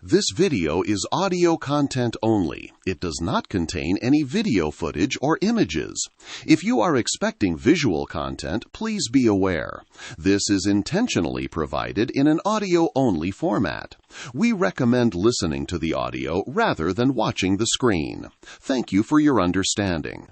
This video is audio content only. It does not contain any video footage or images. If you are expecting visual content, please be aware. This is intentionally provided in an audio-only format. We recommend listening to the audio rather than watching the screen. Thank you for your understanding.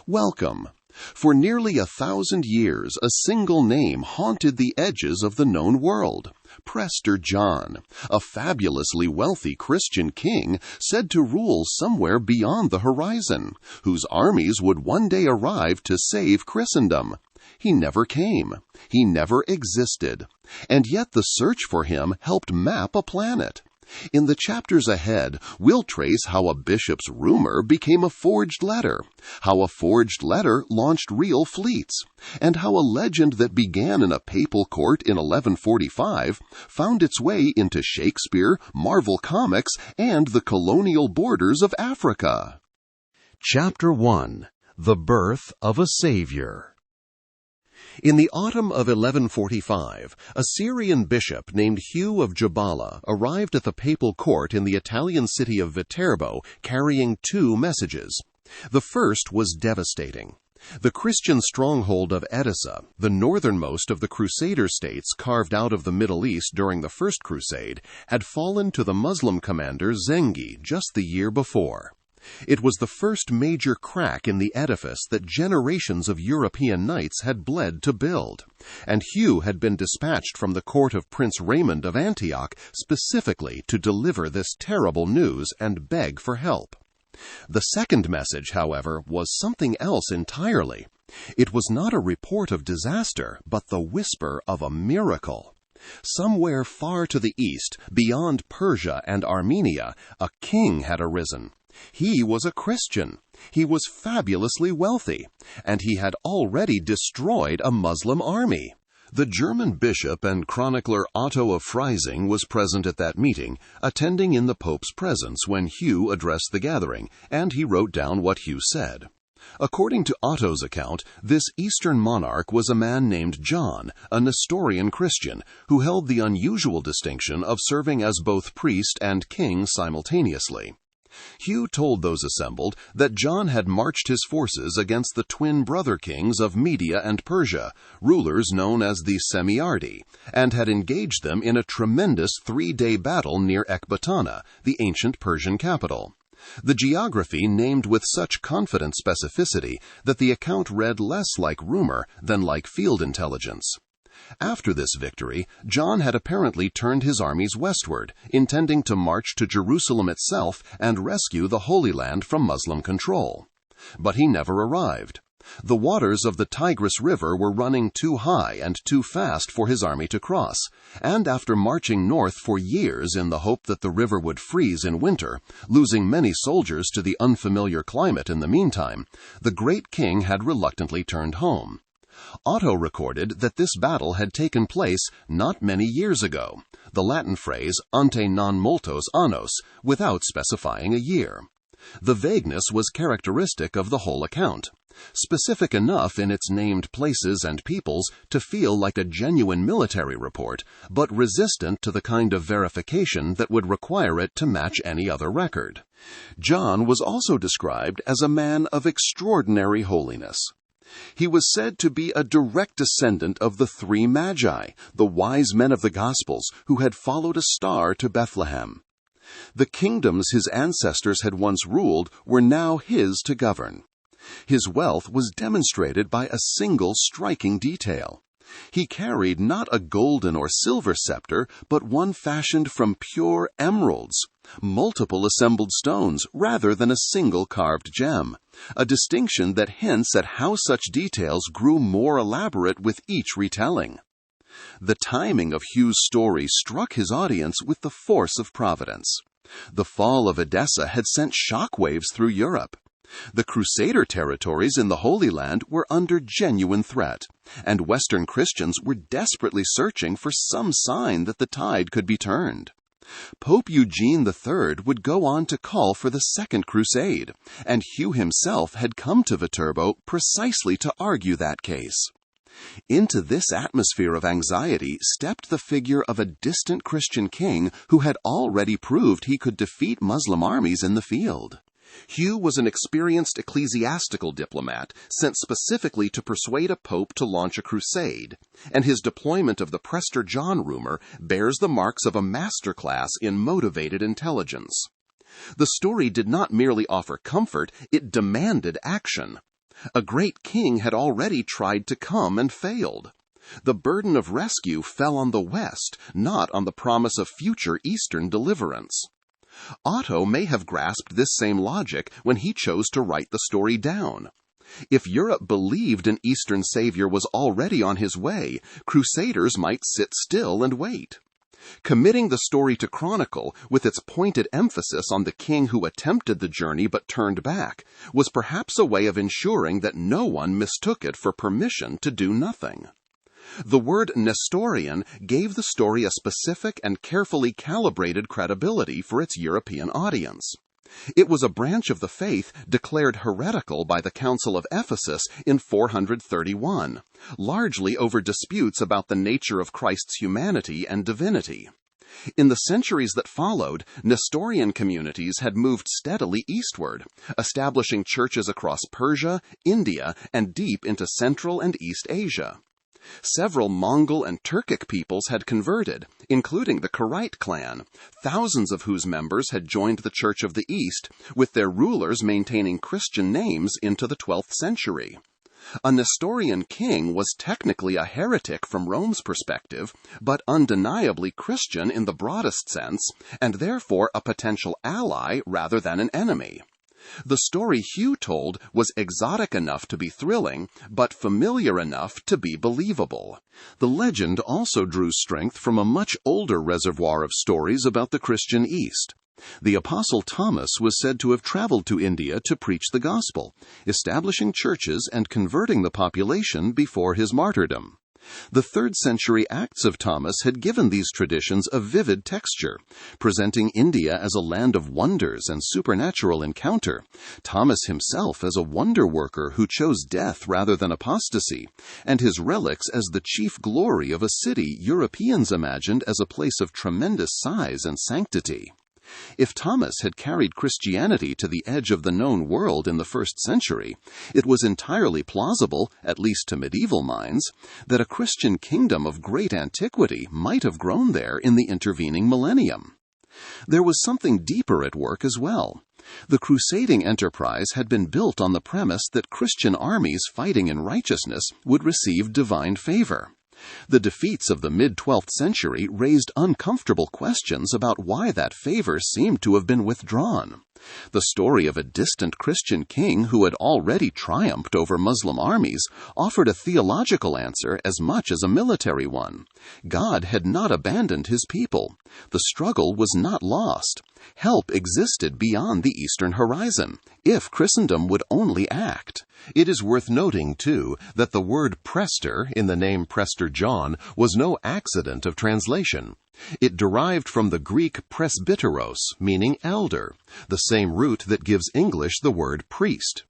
Welcome. For nearly 1,000 years, a single name haunted the edges of the known world. Prester John, a fabulously wealthy Christian king said to rule somewhere beyond the horizon, whose armies would one day arrive to save Christendom. He never came. He never existed. And yet the search for him helped map a planet. In the chapters ahead, we'll trace how a bishop's rumor became a forged letter, how a forged letter launched real fleets, and how a legend that began in a papal court in 1145 found its way into Shakespeare, Marvel Comics, and the colonial borders of Africa. Chapter 1. The Birth of a Savior. In the autumn of 1145, a Syrian bishop named Hugh of Jabala arrived at the papal court in the Italian city of Viterbo carrying two messages. The first was devastating. The Christian stronghold of Edessa, the northernmost of the Crusader states carved out of the Middle East during the First Crusade, had fallen to the Muslim commander Genghis just the year before. It was the first major crack in the edifice that generations of European knights had bled to build, and Hugh had been dispatched from the court of Prince Raymond of Antioch specifically to deliver this terrible news and beg for help. The second message, however, was something else entirely. It was not a report of disaster, but the whisper of a miracle. Somewhere far to the east, beyond Persia and Armenia, a king had arisen. He was a Christian. He was fabulously wealthy, and he had already destroyed a Muslim army. The German bishop and chronicler Otto of Freising was present at that meeting, attending in the Pope's presence when Hugh addressed the gathering, and he wrote down what Hugh said. According to Otto's account, this Eastern monarch was a man named John, a Nestorian Christian, who held the unusual distinction of serving as both priest and king simultaneously. Hugh told those assembled that John had marched his forces against the twin brother kings of Media and Persia, rulers known as the Semiardi, and had engaged them in a tremendous 3-day battle near Ecbatana, the ancient Persian capital. The geography named with such confident specificity that the account read less like rumor than like field intelligence. After this victory, John had apparently turned his armies westward, intending to march to Jerusalem itself and rescue the Holy Land from Muslim control. But he never arrived. The waters of the Tigris River were running too high and too fast for his army to cross, and after marching north for years in the hope that the river would freeze in winter, losing many soldiers to the unfamiliar climate in the meantime, the great king had reluctantly turned home. Otto recorded that this battle had taken place not many years ago, the Latin phrase ante non multos annos, without specifying a year. The vagueness was characteristic of the whole account, specific enough in its named places and peoples to feel like a genuine military report, but resistant to the kind of verification that would require it to match any other record. John was also described as a man of extraordinary holiness. He was said to be a direct descendant of the 3 Magi, the wise men of the Gospels, who had followed a star to Bethlehem. The kingdoms his ancestors had once ruled were now his to govern. His wealth was demonstrated by a single striking detail. He carried not a golden or silver scepter, but one fashioned from pure emeralds, multiple assembled stones rather than a single carved gem, a distinction that hints at how such details grew more elaborate with each retelling. The timing of Hugh's story struck his audience with the force of providence. The fall of Edessa had sent shockwaves through Europe. The Crusader territories in the Holy Land were under genuine threat, and Western Christians were desperately searching for some sign that the tide could be turned. Pope Eugene III would go on to call for the Second Crusade, and Hugh himself had come to Viterbo precisely to argue that case. Into this atmosphere of anxiety stepped the figure of a distant Christian king who had already proved he could defeat Muslim armies in the field. Hugh was an experienced ecclesiastical diplomat sent specifically to persuade a pope to launch a crusade, and his deployment of the Prester John rumor bears the marks of a masterclass in motivated intelligence. The story did not merely offer comfort, it demanded action. A great king had already tried to come and failed. The burden of rescue fell on the West, not on the promise of future Eastern deliverance. Otto may have grasped this same logic when he chose to write the story down. If Europe believed an Eastern savior was already on his way, crusaders might sit still and wait. Committing the story to chronicle, with its pointed emphasis on the king who attempted the journey but turned back, was perhaps a way of ensuring that no one mistook it for permission to do nothing. The word Nestorian gave the story a specific and carefully calibrated credibility for its European audience. It was a branch of the faith declared heretical by the Council of Ephesus in 431, largely over disputes about the nature of Christ's humanity and divinity. In the centuries that followed, Nestorian communities had moved steadily eastward, establishing churches across Persia, India, and deep into Central and East Asia. Several Mongol and Turkic peoples had converted, including the Karaite clan, thousands of whose members had joined the Church of the East, with their rulers maintaining Christian names into the 12th century. A Nestorian king was technically a heretic from Rome's perspective, but undeniably Christian in the broadest sense, and therefore a potential ally rather than an enemy. The story Hugh told was exotic enough to be thrilling, but familiar enough to be believable. The legend also drew strength from a much older reservoir of stories about the Christian East. The Apostle Thomas was said to have traveled to India to preach the gospel, establishing churches and converting the population before his martyrdom. The 3rd century Acts of Thomas had given these traditions a vivid texture, presenting India as a land of wonders and supernatural encounter, Thomas himself as a wonder worker who chose death rather than apostasy, and his relics as the chief glory of a city Europeans imagined as a place of tremendous size and sanctity. If Thomas had carried Christianity to the edge of the known world in the 1st century, it was entirely plausible, at least to medieval minds, that a Christian kingdom of great antiquity might have grown there in the intervening millennium. There was something deeper at work as well. The crusading enterprise had been built on the premise that Christian armies fighting in righteousness would receive divine favor. The defeats of the mid-12th century raised uncomfortable questions about why that favor seemed to have been withdrawn. The story of a distant Christian king who had already triumphed over Muslim armies offered a theological answer as much as a military one. God had not abandoned his people. The struggle was not lost. Help existed beyond the eastern horizon, if Christendom would only act. It is worth noting, too, that the word Prester in the name Prester John was no accident of translation. It derived from the Greek presbyteros, meaning elder, the same root that gives English the word priest.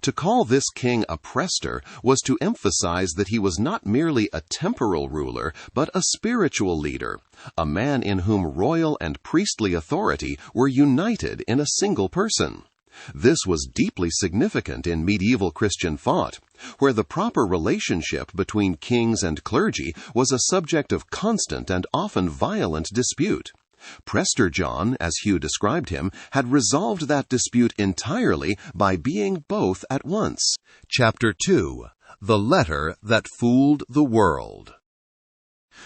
To call this king a Prester was to emphasize that he was not merely a temporal ruler, but a spiritual leader, a man in whom royal and priestly authority were united in a single person. This was deeply significant in medieval Christian thought, where the proper relationship between kings and clergy was a subject of constant and often violent dispute. Prester John, as Hugh described him, had resolved that dispute entirely by being both at once. Chapter 2. The Letter That Fooled the World.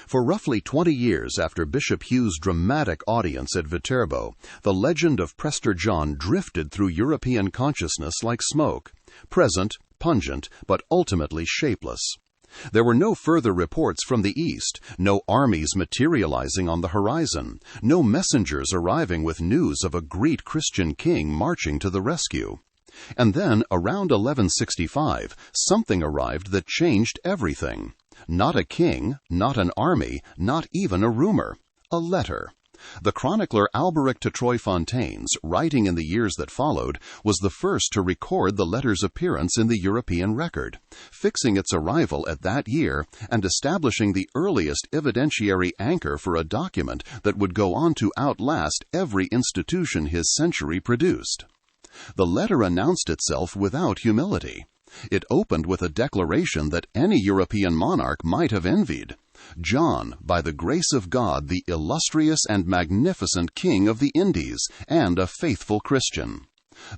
For roughly 20 years after Bishop Hugh's dramatic audience at Viterbo, the legend of Prester John drifted through European consciousness like smoke, present, pungent, but ultimately shapeless. There were no further reports from the East, no armies materializing on the horizon, no messengers arriving with news of a great Christian king marching to the rescue. And then, around 1165, something arrived that changed everything. Not a king, not an army, not even a rumor. A letter. The chronicler Alberic de Troyfontaines, writing in the years that followed, was the first to record the letter's appearance in the European record, fixing its arrival at that year and establishing the earliest evidentiary anchor for a document that would go on to outlast every institution his century produced. The letter announced itself without humility. It opened with a declaration that any European monarch might have envied. John, by the grace of God, the illustrious and magnificent King of the Indies, and a faithful Christian.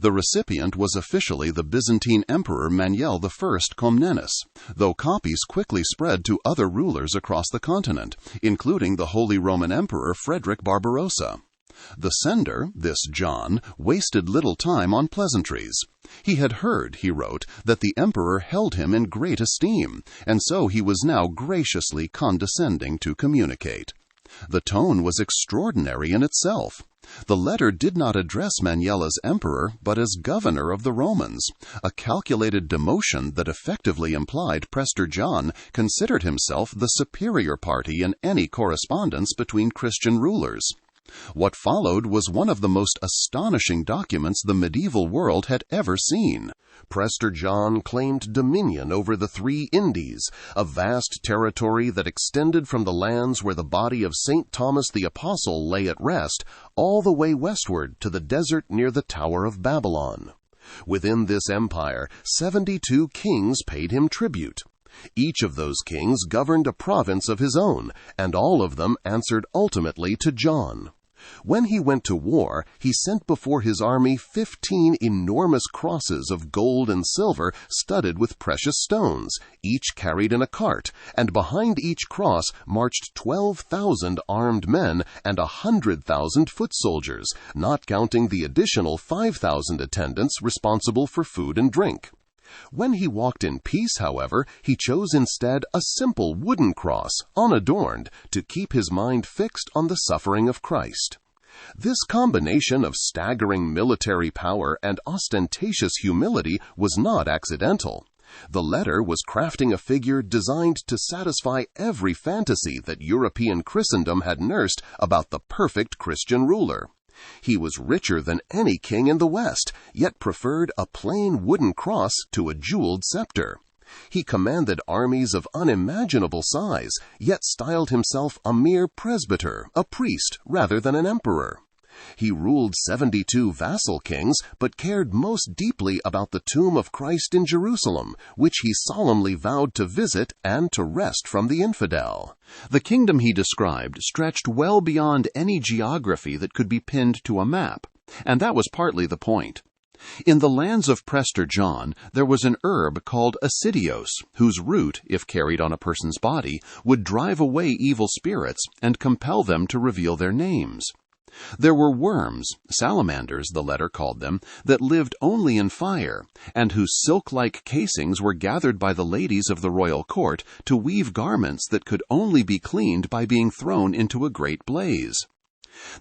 The recipient was officially the Byzantine Emperor Manuel I Comnenus, though copies quickly spread to other rulers across the continent, including the Holy Roman Emperor Frederick Barbarossa. The sender, this John, wasted little time on pleasantries. He had heard, he wrote, that the emperor held him in great esteem, and so he was now graciously condescending to communicate. The tone was extraordinary in itself. The letter did not address Manuel as emperor, but as governor of the Romans, a calculated demotion that effectively implied Prester John considered himself the superior party in any correspondence between Christian rulers. What followed was one of the most astonishing documents the medieval world had ever seen. Prester John claimed dominion over the three Indies, a vast territory that extended from the lands where the body of St. Thomas the Apostle lay at rest, all the way westward to the desert near the Tower of Babylon. Within this empire, 72 kings paid him tribute. Each of those kings governed a province of his own, and all of them answered ultimately to John. When he went to war, he sent before his army 15 enormous crosses of gold and silver studded with precious stones, each carried in a cart, and behind each cross marched 12,000 armed men and 100,000 foot soldiers, not counting the additional 5,000 attendants responsible for food and drink. When he walked in peace, however, he chose instead a simple wooden cross, unadorned, to keep his mind fixed on the suffering of Christ. This combination of staggering military power and ostentatious humility was not accidental. The letter was crafting a figure designed to satisfy every fantasy that European Christendom had nursed about the perfect Christian ruler. He was richer than any king in the West, yet preferred a plain wooden cross to a jeweled scepter. He commanded armies of unimaginable size, yet styled himself a mere presbyter, a priest, rather than an emperor. He ruled 72 vassal kings, but cared most deeply about the tomb of Christ in Jerusalem, which he solemnly vowed to visit and to wrest from the infidel. The kingdom he described stretched well beyond any geography that could be pinned to a map, and that was partly the point. In the lands of Prester John, there was an herb called asidios, whose root, if carried on a person's body, would drive away evil spirits and compel them to reveal their names. There were worms, salamanders the letter called them, that lived only in fire, and whose silk-like casings were gathered by the ladies of the royal court to weave garments that could only be cleaned by being thrown into a great blaze.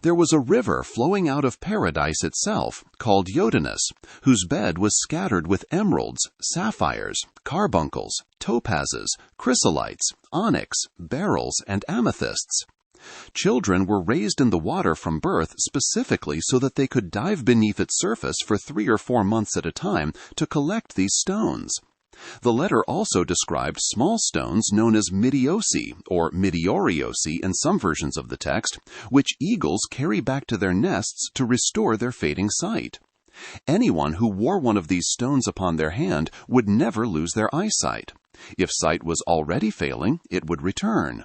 There was a river flowing out of paradise itself, called Yodinus, whose bed was scattered with emeralds, sapphires, carbuncles, topazes, chrysolites, onyx, beryls, and amethysts. Children were raised in the water from birth specifically so that they could dive beneath its surface for 3 or 4 months at a time to collect these stones. The letter also described small stones known as midiosi, or midioriosi in some versions of the text, which eagles carry back to their nests to restore their fading sight. Anyone who wore one of these stones upon their hand would never lose their eyesight. If sight was already failing, it would return.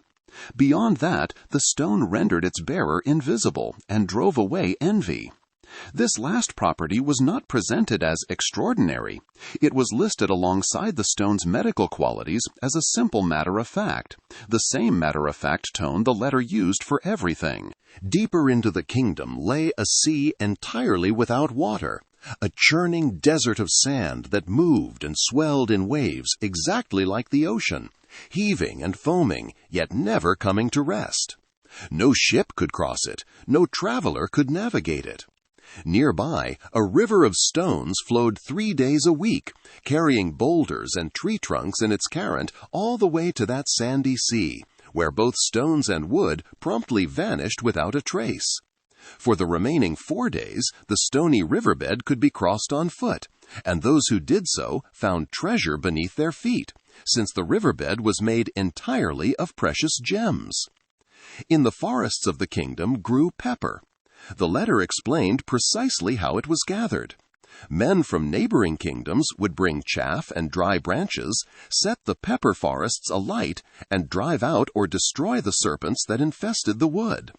Beyond that, the stone rendered its bearer invisible and drove away envy. This last property was not presented as extraordinary. It was listed alongside the stone's medical qualities as a simple matter of fact, the same matter-of-fact tone the letter used for everything. Deeper into the kingdom lay a sea entirely without water, a churning desert of sand that moved and swelled in waves exactly like the ocean, heaving and foaming, yet never coming to rest. No ship could cross it, no traveler could navigate it. Nearby, a river of stones flowed 3 days a week, carrying boulders and tree trunks in its current all the way to that sandy sea, where both stones and wood promptly vanished without a trace. For the remaining 4 days, the stony riverbed could be crossed on foot, and those who did so found treasure beneath their feet, since the riverbed was made entirely of precious gems. In the forests of the kingdom grew pepper. The letter explained precisely how it was gathered. Men from neighboring kingdoms would bring chaff and dry branches, set the pepper forests alight, and drive out or destroy the serpents that infested the wood.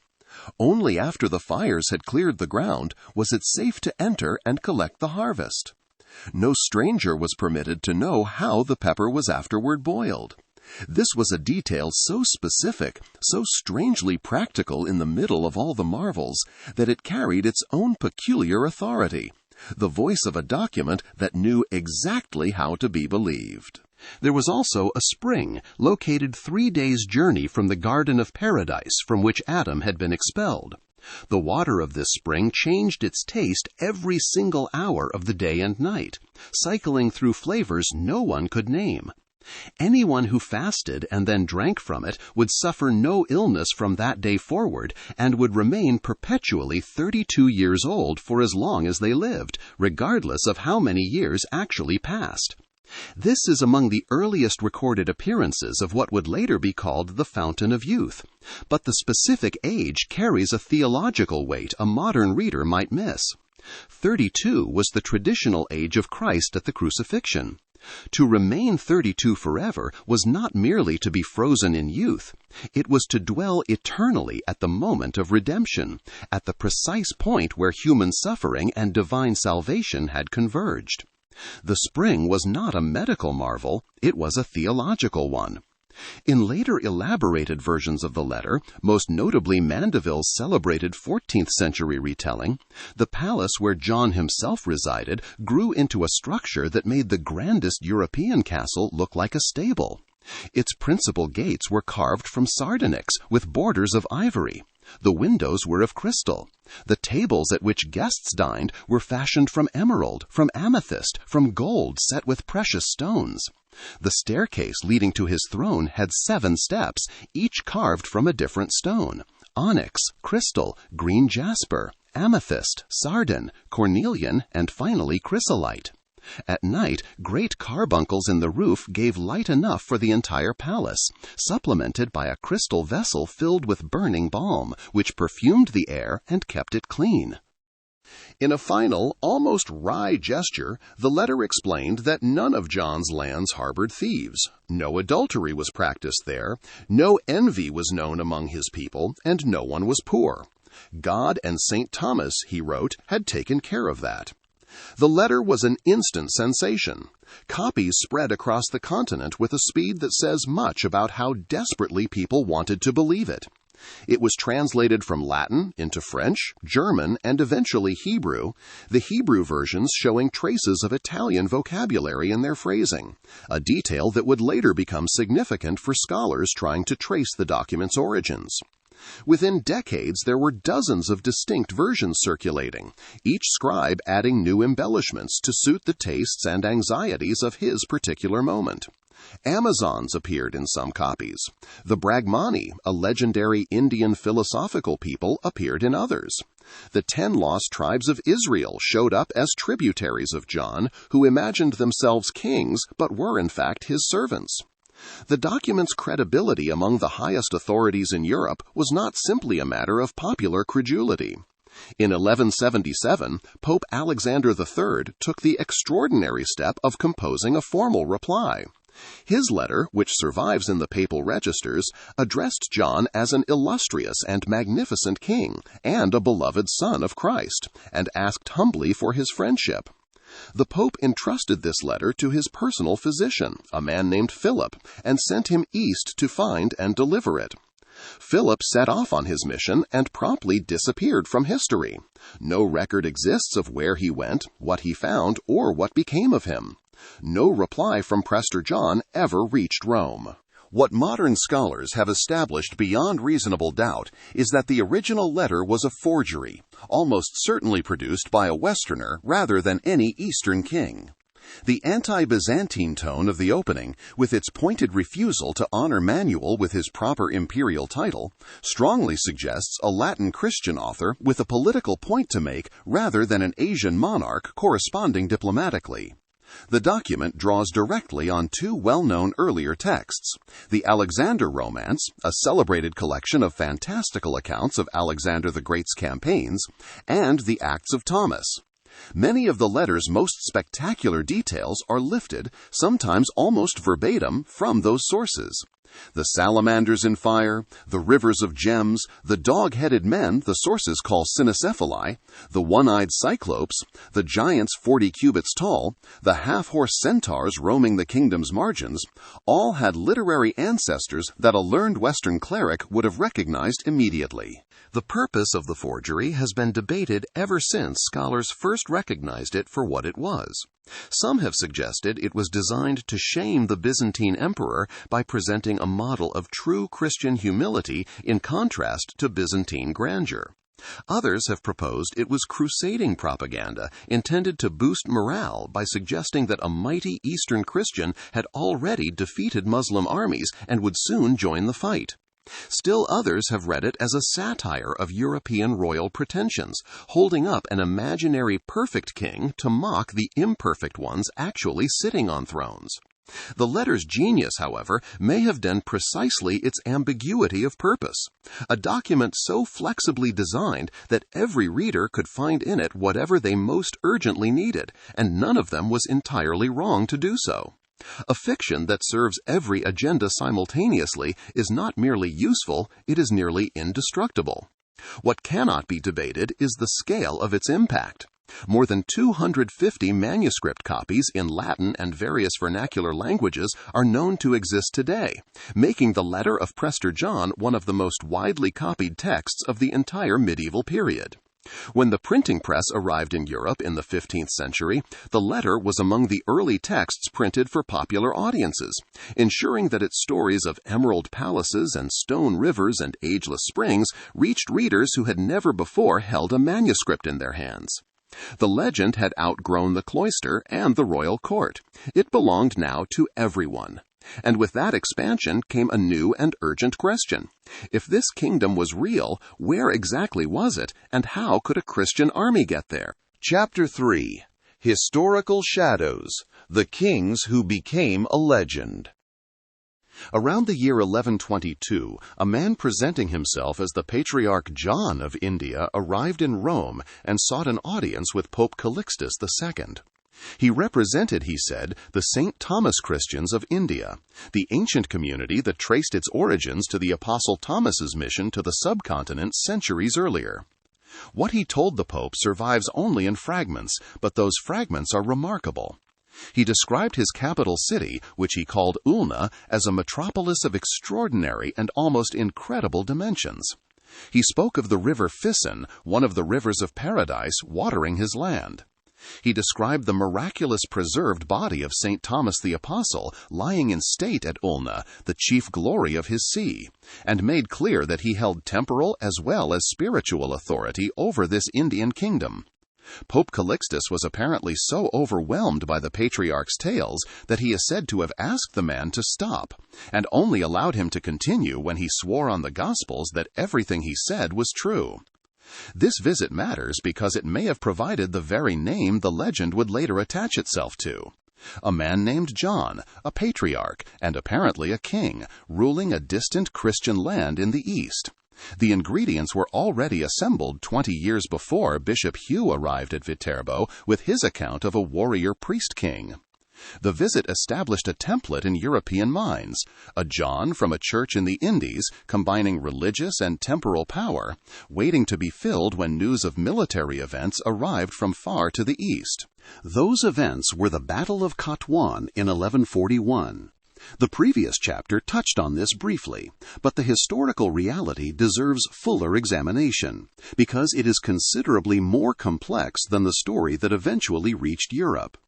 Only after the fires had cleared the ground was it safe to enter and collect the harvest. No stranger was permitted to know how the pepper was afterward boiled. This was a detail so specific, so strangely practical in the middle of all the marvels, that it carried its own peculiar authority, the voice of a document that knew exactly how to be believed. There was also a spring located 3 days' journey from the Garden of Paradise from which Adam had been expelled. The water of this spring changed its taste every single hour of the day and night, cycling through flavors no one could name. Anyone who fasted and then drank from it would suffer no illness from that day forward and would remain perpetually 32 years old for as long as they lived, regardless of how many years actually passed. This is among the earliest recorded appearances of what would later be called the Fountain of Youth, but the specific age carries a theological weight a modern reader might miss. 32 was the traditional age of Christ at the crucifixion. To remain 32 forever was not merely to be frozen in youth. It was to dwell eternally at the moment of redemption, at the precise point where human suffering and divine salvation had converged. The spring was not a medical marvel, it was a theological one. In later elaborated versions of the letter, most notably Mandeville's celebrated 14th century retelling, the palace where John himself resided grew into a structure that made the grandest European castle look like a stable. Its principal gates were carved from sardonyx with borders of ivory. The windows were of crystal. The tables at which guests dined were fashioned from emerald, from amethyst, from gold set with precious stones. The staircase leading to his throne had 7 steps, each carved from a different stone: onyx, crystal, green jasper, amethyst, sardine, cornelian, and finally chrysolite. At night, great carbuncles in the roof gave light enough for the entire palace, supplemented by a crystal vessel filled with burning balm, which perfumed the air and kept it clean. In a final, almost wry gesture, the letter explained that none of John's lands harbored thieves. No adultery was practiced there, no envy was known among his people, and no one was poor. God and St. Thomas, he wrote, had taken care of that. The letter was an instant sensation. Copies spread across the continent with a speed that says much about how desperately people wanted to believe it. It was translated from Latin into French, German, and eventually Hebrew, the Hebrew versions showing traces of Italian vocabulary in their phrasing, a detail that would later become significant for scholars trying to trace the document's origins. Within decades, there were dozens of distinct versions circulating, each scribe adding new embellishments to suit the tastes and anxieties of his particular moment. Amazons appeared in some copies. The Brahmani, a legendary Indian philosophical people, appeared in others. The 10 lost tribes of Israel showed up as tributaries of John, who imagined themselves kings but were in fact his servants. The document's credibility among the highest authorities in Europe was not simply a matter of popular credulity. In 1177, Pope Alexander III took the extraordinary step of composing a formal reply. His letter, which survives in the papal registers, addressed John as an illustrious and magnificent king and a beloved son of Christ, and asked humbly for his friendship. The Pope entrusted this letter to his personal physician, a man named Philip, and sent him east to find and deliver it. Philip set off on his mission and promptly disappeared from history. No record exists of where he went, what he found, or what became of him. No reply from Prester John ever reached Rome. What modern scholars have established beyond reasonable doubt is that the original letter was a forgery, almost certainly produced by a Westerner rather than any Eastern king. The anti-Byzantine tone of the opening, with its pointed refusal to honor Manuel with his proper imperial title, strongly suggests a Latin Christian author with a political point to make rather than an Asian monarch corresponding diplomatically. The document draws directly on two well-known earlier texts, the Alexander Romance, a celebrated collection of fantastical accounts of Alexander the Great's campaigns, and the Acts of Thomas. Many of the letter's most spectacular details are lifted, sometimes almost verbatim, from those sources. The salamanders in fire, the rivers of gems, the dog-headed men the sources call cynocephali, the one-eyed cyclopes, the giants 40 cubits tall, the half-horse centaurs roaming the kingdom's margins, all had literary ancestors that a learned Western cleric would have recognized immediately. The purpose of the forgery has been debated ever since scholars first recognized it for what it was. Some have suggested it was designed to shame the Byzantine emperor by presenting a model of true Christian humility in contrast to Byzantine grandeur. Others have proposed it was crusading propaganda intended to boost morale by suggesting that a mighty Eastern Christian had already defeated Muslim armies and would soon join the fight. Still others have read it as a satire of European royal pretensions, holding up an imaginary perfect king to mock the imperfect ones actually sitting on thrones. The letter's genius, however, may have been precisely its ambiguity of purpose, a document so flexibly designed that every reader could find in it whatever they most urgently needed, and none of them was entirely wrong to do so. A fiction that serves every agenda simultaneously is not merely useful, it is nearly indestructible. What cannot be debated is the scale of its impact. More than 250 manuscript copies in Latin and various vernacular languages are known to exist today, making the letter of Prester John one of the most widely copied texts of the entire medieval period. When the printing press arrived in Europe in the 15th century, the letter was among the early texts printed for popular audiences, ensuring that its stories of emerald palaces and stone rivers and ageless springs reached readers who had never before held a manuscript in their hands. The legend had outgrown the cloister and the royal court. It belonged now to everyone. And with that expansion came a new and urgent question. If this kingdom was real, where exactly was it, and how could a Christian army get there? Chapter 3. Historical Shadows. The Kings Who Became a Legend. Around the year 1122, a man presenting himself as the Patriarch John of India arrived in Rome and sought an audience with Pope Calixtus II. He represented, he said, the St. Thomas Christians of India, the ancient community that traced its origins to the Apostle Thomas's mission to the subcontinent centuries earlier. What he told the Pope survives only in fragments, but those fragments are remarkable. He described his capital city, which he called Ulna, as a metropolis of extraordinary and almost incredible dimensions. He spoke of the river Fison, one of the rivers of paradise, watering his land. He described the miraculous preserved body of St. Thomas the Apostle lying in state at Ulna, the chief glory of his see, and made clear that he held temporal as well as spiritual authority over this Indian kingdom. Pope Calixtus was apparently so overwhelmed by the Patriarch's tales that he is said to have asked the man to stop, and only allowed him to continue when he swore on the Gospels that everything he said was true. This visit matters because it may have provided the very name the legend would later attach itself to. A man named John, a patriarch, and apparently a king, ruling a distant Christian land in the east. The ingredients were already assembled 20 years before Bishop Hugh arrived at Viterbo with his account of a warrior priest-king. The visit established a template in European minds, a John from a church in the Indies, combining religious and temporal power, waiting to be filled when news of military events arrived from far to the east. Those events were the Battle of Khatwan in 1141. The previous chapter touched on this briefly, but the historical reality deserves fuller examination, because it is considerably more complex than the story that eventually reached Europe.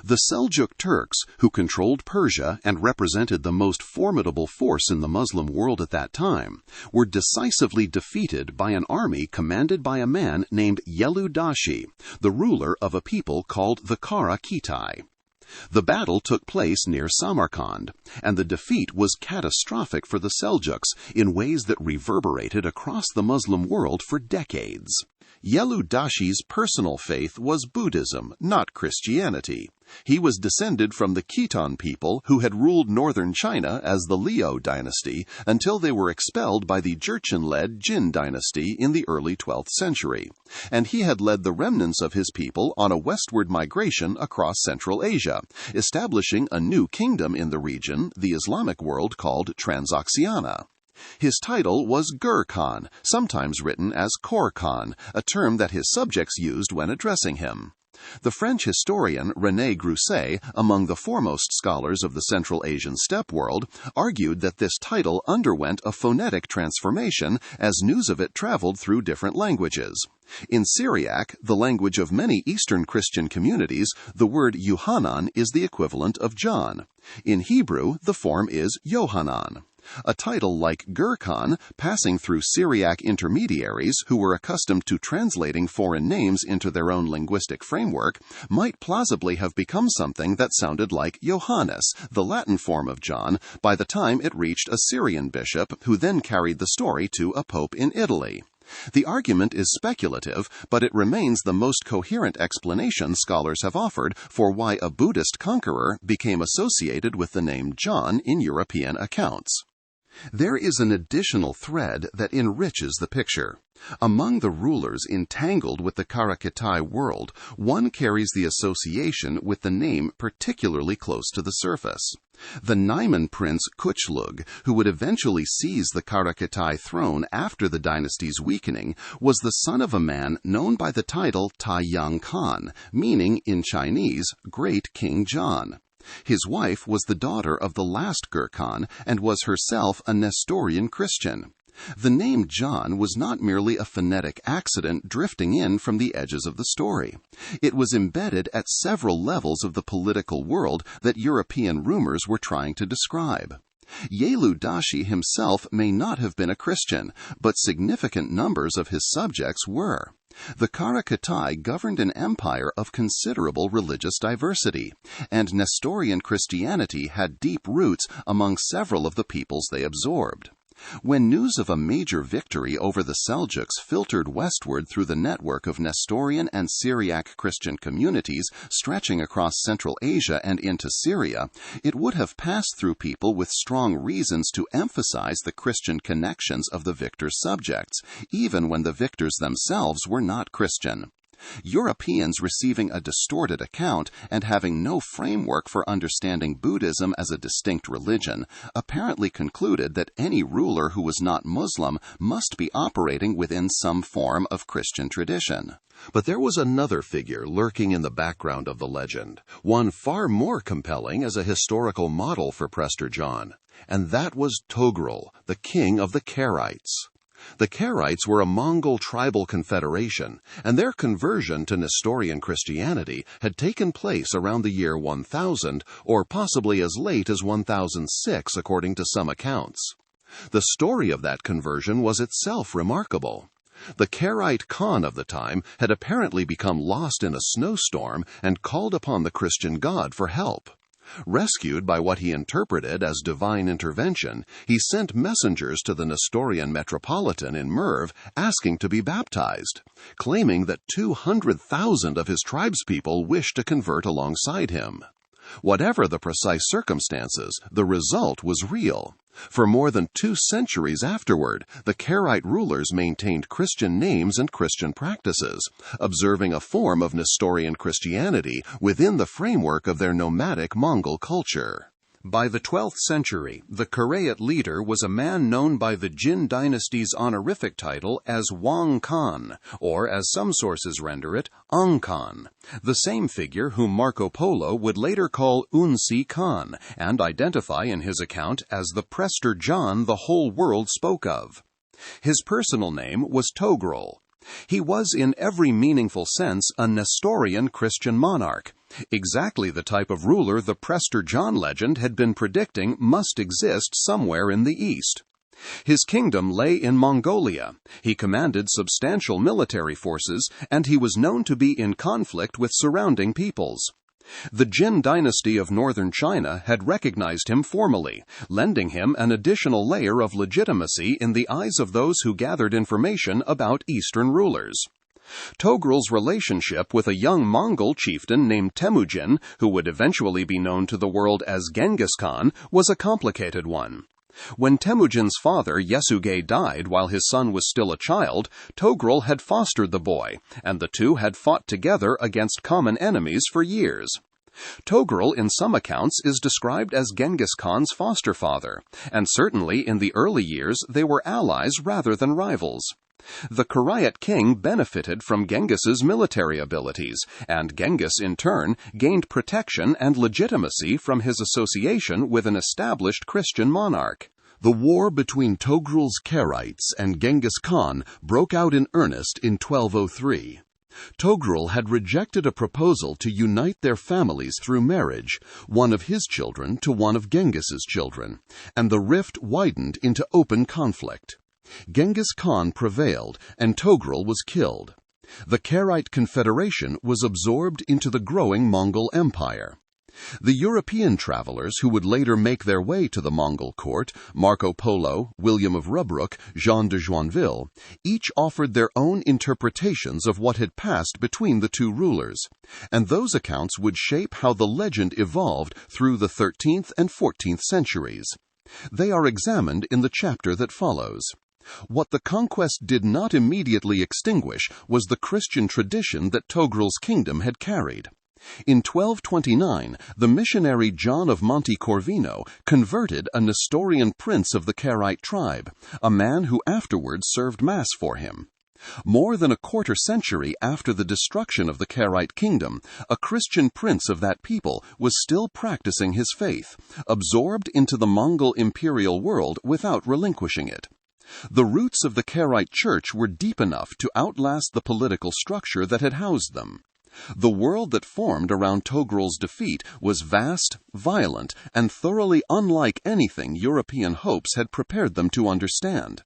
The Seljuk Turks, who controlled Persia and represented the most formidable force in the Muslim world at that time, were decisively defeated by an army commanded by a man named Yelu Dashi, the ruler of a people called the Kara Kitai. The battle took place near Samarkand, and the defeat was catastrophic for the Seljuks in ways that reverberated across the Muslim world for decades. Yelu-Dashi's personal faith was Buddhism, not Christianity. He was descended from the Khitan people who had ruled northern China as the Liu dynasty until they were expelled by the Jurchen-led Jin dynasty in the early 12th century, and he had led the remnants of his people on a westward migration across Central Asia, establishing a new kingdom in the region the Islamic world called Transoxiana. His title was Gur Khan, sometimes written as Kor Khan, a term that his subjects used when addressing him. The French historian René Grousset, among the foremost scholars of the Central Asian steppe world, argued that this title underwent a phonetic transformation as news of it traveled through different languages. In Syriac, the language of many Eastern Christian communities, the word Yuhanan is the equivalent of John. In Hebrew, the form is Yohanan. A title like Gur Khan, passing through Syriac intermediaries who were accustomed to translating foreign names into their own linguistic framework, might plausibly have become something that sounded like Johannes, the Latin form of John, by the time it reached a Syrian bishop who then carried the story to a pope in Italy. The argument is speculative, but it remains the most coherent explanation scholars have offered for why a Buddhist conqueror became associated with the name John in European accounts. There is an additional thread that enriches the picture. Among the rulers entangled with the Karakitai world, one carries the association with the name particularly close to the surface. The Naiman prince Kuchlug, who would eventually seize the Karakitai throne after the dynasty's weakening, was the son of a man known by the title Taiyang Khan, meaning in Chinese, Great King John. His wife was the daughter of the last Gur Khan and was herself a Nestorian Christian. The name John was not merely a phonetic accident drifting in from the edges of the story. It was embedded at several levels of the political world that European rumors were trying to describe. Yelu-Dashi himself may not have been a Christian, but significant numbers of his subjects were. The Karakitai governed an empire of considerable religious diversity, and Nestorian Christianity had deep roots among several of the peoples they absorbed. When news of a major victory over the Seljuks filtered westward through the network of Nestorian and Syriac Christian communities stretching across Central Asia and into Syria, it would have passed through people with strong reasons to emphasize the Christian connections of the victor's subjects, even when the victors themselves were not Christian. Europeans receiving a distorted account and having no framework for understanding Buddhism as a distinct religion apparently concluded that any ruler who was not Muslim must be operating within some form of Christian tradition. But there was another figure lurking in the background of the legend, one far more compelling as a historical model for Prester John, and that was Togrul, the king of the Karaites. The Karaites were a Mongol tribal confederation, and their conversion to Nestorian Christianity had taken place around the year 1000, or possibly as late as 1006, according to some accounts. The story of that conversion was itself remarkable. The Karaite Khan of the time had apparently become lost in a snowstorm and called upon the Christian God for help. Rescued by what he interpreted as divine intervention, he sent messengers to the Nestorian metropolitan in Merv asking to be baptized, claiming that 200,000 of his tribespeople wished to convert alongside him. Whatever the precise circumstances, the result was real. For more than 2 centuries afterward, the Karaite rulers maintained Christian names and Christian practices, observing a form of Nestorian Christianity within the framework of their nomadic Mongol culture. By the 12th century, the Karaite leader was a man known by the Jin dynasty's honorific title as Wang Khan, or as some sources render it, Ang Khan, the same figure whom Marco Polo would later call Unsi Khan and identify in his account as the Prester John the whole world spoke of. His personal name was Togrul. He was in every meaningful sense a Nestorian Christian monarch, exactly the type of ruler the Prester John legend had been predicting must exist somewhere in the East. His kingdom lay in Mongolia. He commanded substantial military forces, and he was known to be in conflict with surrounding peoples. The Jin dynasty of northern China had recognized him formally, lending him an additional layer of legitimacy in the eyes of those who gathered information about Eastern rulers. Togrul's relationship with a young Mongol chieftain named Temujin, who would eventually be known to the world as Genghis Khan, was a complicated one. When Temujin's father, Yesugei, died while his son was still a child, Togrul had fostered the boy, and the two had fought together against common enemies for years. Togrul, in some accounts, is described as Genghis Khan's foster father, and certainly in the early years they were allies rather than rivals. The Karaite king benefited from Genghis's military abilities, and Genghis, in turn, gained protection and legitimacy from his association with an established Christian monarch. The war between Togrul's Karaites and Genghis Khan broke out in earnest in 1203. Togrul had rejected a proposal to unite their families through marriage, one of his children to one of Genghis's children, and the rift widened into open conflict. Genghis Khan prevailed, and Togrul was killed. The Karaite Confederation was absorbed into the growing Mongol Empire. The European travelers who would later make their way to the Mongol court, Marco Polo, William of Rubruck, Jean de Joinville, each offered their own interpretations of what had passed between the two rulers, and those accounts would shape how the legend evolved through the 13th and 14th centuries. They are examined in the chapter that follows. What the conquest did not immediately extinguish was the Christian tradition that Togrul's kingdom had carried. In 1229, the missionary John of Monte Corvino converted a Nestorian prince of the Karaite tribe, a man who afterwards served Mass for him. More than a quarter century after the destruction of the Karaite kingdom, a Christian prince of that people was still practicing his faith, absorbed into the Mongol imperial world without relinquishing it. The roots of the Karaite church were deep enough to outlast the political structure that had housed them. The world that formed around Togrul's defeat was vast, violent, and thoroughly unlike anything European hopes had prepared them to understand.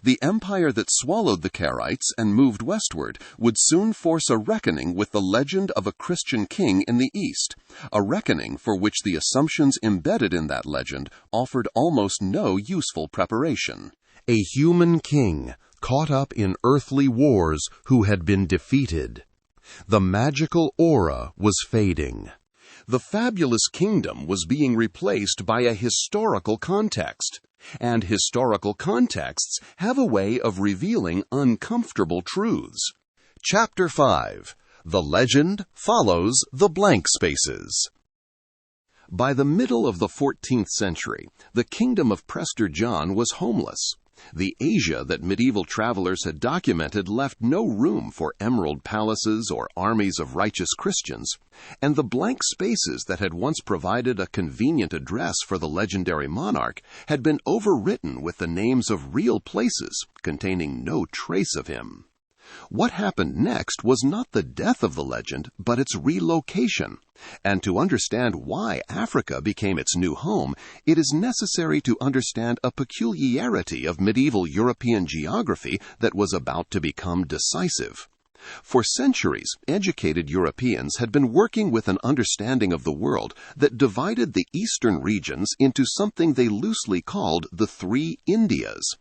The empire that swallowed the Karaites and moved westward would soon force a reckoning with the legend of a Christian king in the east, a reckoning for which the assumptions embedded in that legend offered almost no useful preparation. A human king, caught up in earthly wars, who had been defeated. The magical aura was fading. The fabulous kingdom was being replaced by a historical context, and historical contexts have a way of revealing uncomfortable truths. Chapter 5. The legend follows the blank spaces. By the middle of the 14th century, the kingdom of Prester John was homeless. The Asia that medieval travelers had documented left no room for emerald palaces or armies of righteous Christians, and the blank spaces that had once provided a convenient address for the legendary monarch had been overwritten with the names of real places containing no trace of him. What happened next was not the death of the legend, but its relocation. And to understand why Africa became its new home, it is necessary to understand a peculiarity of medieval European geography that was about to become decisive. For centuries, educated Europeans had been working with an understanding of the world that divided the eastern regions into something they loosely called the three Indias.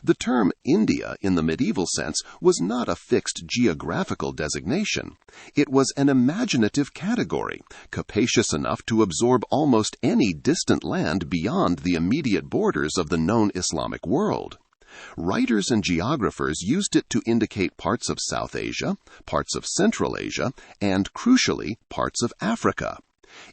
The term India in the medieval sense was not a fixed geographical designation. It was an imaginative category, capacious enough to absorb almost any distant land beyond the immediate borders of the known Islamic world. Writers and geographers used it to indicate parts of South Asia, parts of Central Asia, and, crucially, parts of Africa.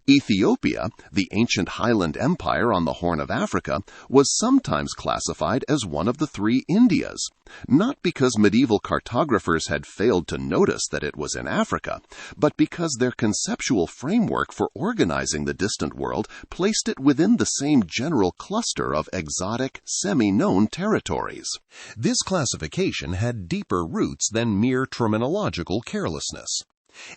Ethiopia, the ancient highland empire on the Horn of Africa, was sometimes classified as one of the three Indias, not because medieval cartographers had failed to notice that it was in Africa, but because their conceptual framework for organizing the distant world placed it within the same general cluster of exotic, semi-known territories. This classification had deeper roots than mere terminological carelessness.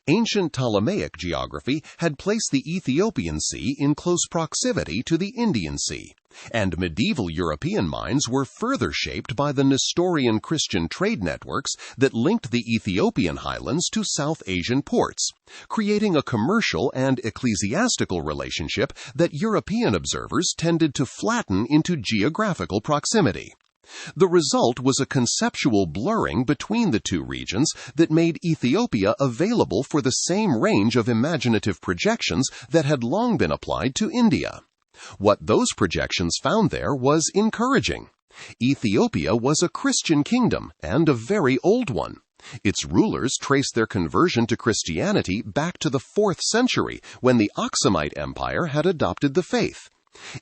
Ancient Ptolemaic geography had placed the Ethiopian Sea in close proximity to the Indian Sea, and medieval European minds were further shaped by the Nestorian Christian trade networks that linked the Ethiopian highlands to South Asian ports, creating a commercial and ecclesiastical relationship that European observers tended to flatten into geographical proximity. The result was a conceptual blurring between the two regions that made Ethiopia available for the same range of imaginative projections that had long been applied to India. What those projections found there was encouraging. Ethiopia was a Christian kingdom, and a very old one. Its rulers traced their conversion to Christianity back to the 4th century, when the Aksumite Empire had adopted the faith.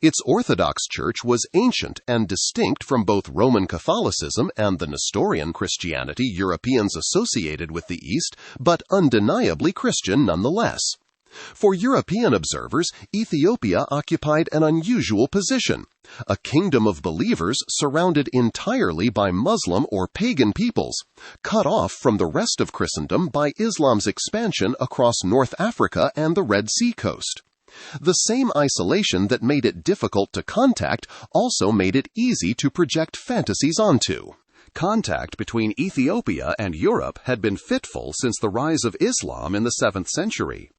Its Orthodox Church was ancient and distinct from both Roman Catholicism and the Nestorian Christianity Europeans associated with the East, but undeniably Christian nonetheless. For European observers, Ethiopia occupied an unusual position, a kingdom of believers surrounded entirely by Muslim or pagan peoples, cut off from the rest of Christendom by Islam's expansion across North Africa and the Red Sea coast. The same isolation that made it difficult to contact also made it easy to project fantasies onto. Contact between Ethiopia and Europe had been fitful since the rise of Islam in the 7th century.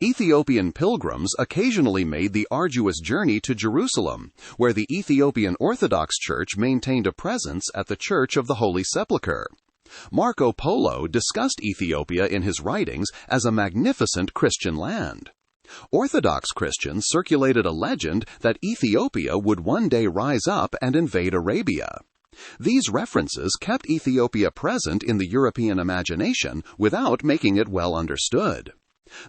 Ethiopian pilgrims occasionally made the arduous journey to Jerusalem, where the Ethiopian Orthodox Church maintained a presence at the Church of the Holy Sepulchre. Marco Polo discussed Ethiopia in his writings as a magnificent Christian land. Orthodox Christians circulated a legend that Ethiopia would one day rise up and invade Arabia. These references kept Ethiopia present in the European imagination without making it well understood.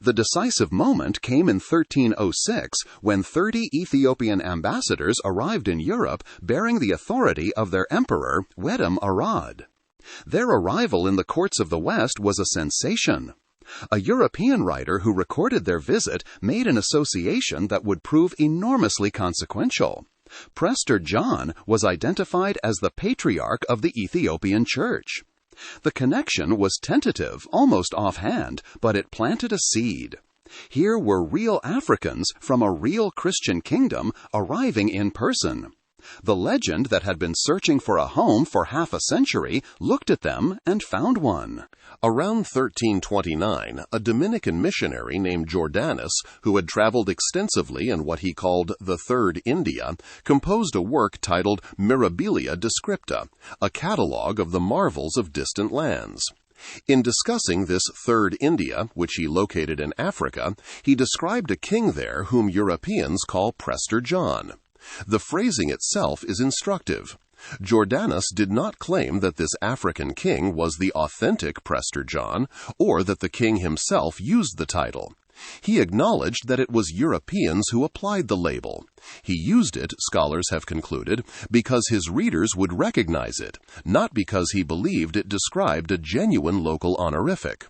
The decisive moment came in 1306 when 30 Ethiopian ambassadors arrived in Europe bearing the authority of their emperor, Wedem Arad. Their arrival in the courts of the West was a sensation. A European writer who recorded their visit made an association that would prove enormously consequential. Prester John was identified as the patriarch of the Ethiopian Church. The connection was tentative, almost offhand, but it planted a seed. Here were real Africans from a real Christian kingdom arriving in person. The legend that had been searching for a home for half a century looked at them and found one. Around 1329, a Dominican missionary named Jordanus, who had traveled extensively in what he called the Third India, composed a work titled Mirabilia Descripta, a catalogue of the marvels of distant lands. In discussing this Third India, which he located in Africa, he described a king there whom Europeans call Prester John. The phrasing itself is instructive. Jordanus did not claim that this African king was the authentic Prester John, or that the king himself used the title. He acknowledged that it was Europeans who applied the label. He used it, scholars have concluded, because his readers would recognize it, not because he believed it described a genuine local honorific.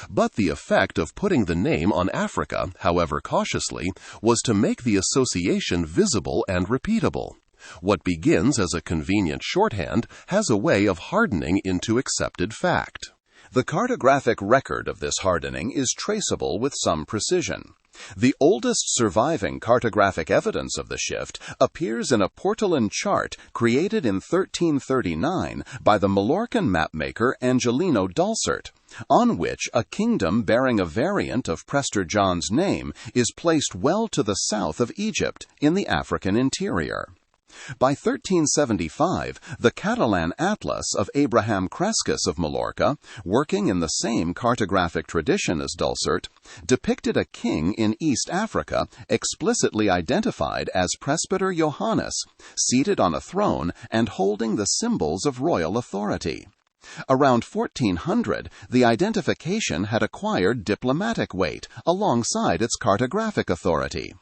But the effect of putting the name on Africa, however cautiously, was to make the association visible and repeatable. What begins as a convenient shorthand has a way of hardening into accepted fact. The cartographic record of this hardening is traceable with some precision. The oldest surviving cartographic evidence of the shift appears in a Portolan chart created in 1339 by the Mallorcan mapmaker Angelino Dalsert, on which a kingdom bearing a variant of Prester John's name is placed well to the south of Egypt in the African interior. By 1375, the Catalan Atlas of Abraham Crescas of Mallorca, working in the same cartographic tradition as Dalsert, depicted a king in East Africa explicitly identified as Presbyter Johannes, seated on a throne and holding the symbols of royal authority. Around 1400, the identification had acquired diplomatic weight alongside its cartographic authority.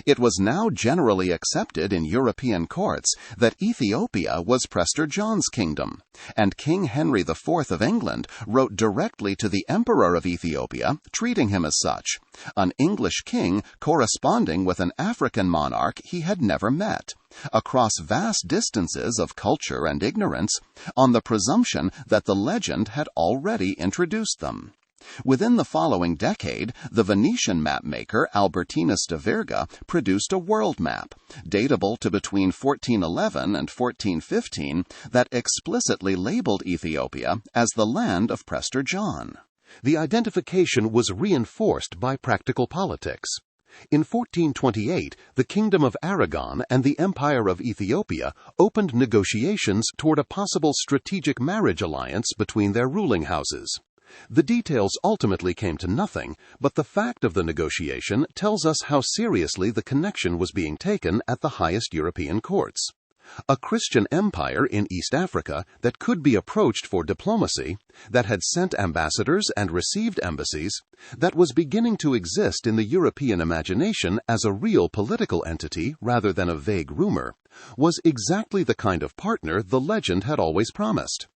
It was now generally accepted in European courts that Ethiopia was Prester John's kingdom, and King Henry IV of England wrote directly to the Emperor of Ethiopia, treating him as such, an English king corresponding with an African monarch he had never met, across vast distances of culture and ignorance, on the presumption that the legend had already introduced them. Within the following decade, the Venetian mapmaker Albertinus de Verga produced a world map, datable to between 1411 and 1415, that explicitly labeled Ethiopia as the land of Prester John. The identification was reinforced by practical politics. In 1428, the Kingdom of Aragon and the Empire of Ethiopia opened negotiations toward a possible strategic marriage alliance between their ruling houses. The details ultimately came to nothing, but the fact of the negotiation tells us how seriously the connection was being taken at the highest European courts. A Christian empire in East Africa that could be approached for diplomacy, that had sent ambassadors and received embassies, that was beginning to exist in the European imagination as a real political entity rather than a vague rumor, was exactly the kind of partner the legend had always promised.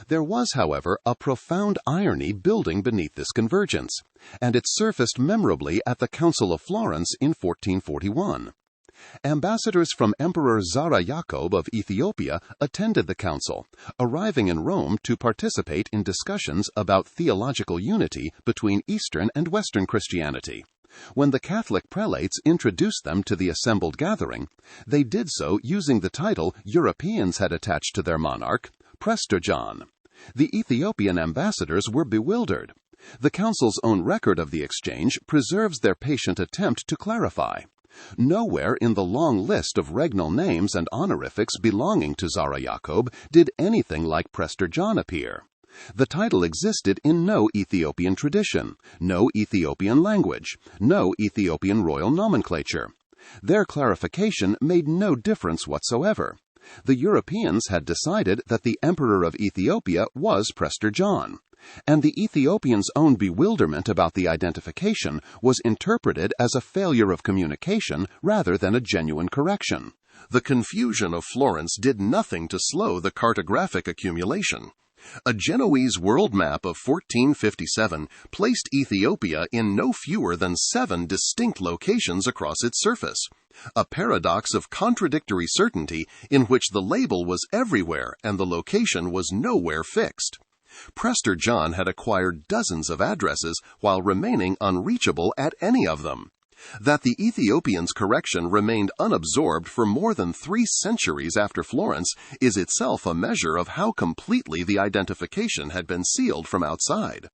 There was, however, a profound irony building beneath this convergence, and it surfaced memorably at the Council of Florence in 1441. Ambassadors from Emperor Zara Yacob of Ethiopia attended the council, arriving in Rome to participate in discussions about theological unity between Eastern and Western Christianity. When the Catholic prelates introduced them to the assembled gathering, they did so using the title Europeans had attached to their monarch, Prester John. The Ethiopian ambassadors were bewildered. The council's own record of the exchange preserves their patient attempt to clarify. Nowhere in the long list of regnal names and honorifics belonging to Zara Yacob did anything like Prester John appear. The title existed in no Ethiopian tradition, no Ethiopian language, no Ethiopian royal nomenclature. Their clarification made no difference whatsoever. The Europeans had decided that the Emperor of Ethiopia was Prester John, and the Ethiopians' own bewilderment about the identification was interpreted as a failure of communication rather than a genuine correction. The confusion of Florence did nothing to slow the cartographic accumulation. A Genoese world map of 1457 placed Ethiopia in no fewer than 7 distinct locations across its surface, a paradox of contradictory certainty in which the label was everywhere and the location was nowhere fixed. Prester John had acquired dozens of addresses while remaining unreachable at any of them. That the Ethiopians' correction remained unabsorbed for more than 3 centuries after Florence is itself a measure of how completely the identification had been sealed from outside.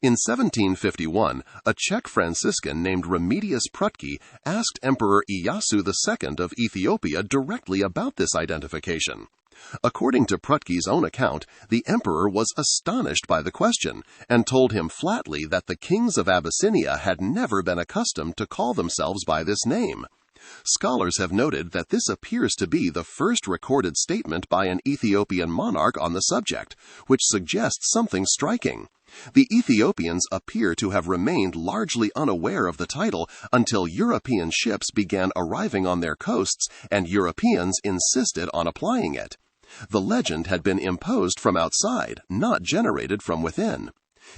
In 1751, a Czech Franciscan named Remedius Prudky asked Emperor Iyasu II of Ethiopia directly about this identification. According to Prudky's own account, the emperor was astonished by the question and told him flatly that the kings of Abyssinia had never been accustomed to call themselves by this name. Scholars have noted that this appears to be the first recorded statement by an Ethiopian monarch on the subject, which suggests something striking. The Ethiopians appear to have remained largely unaware of the title until European ships began arriving on their coasts and Europeans insisted on applying it. The legend had been imposed from outside, not generated from within.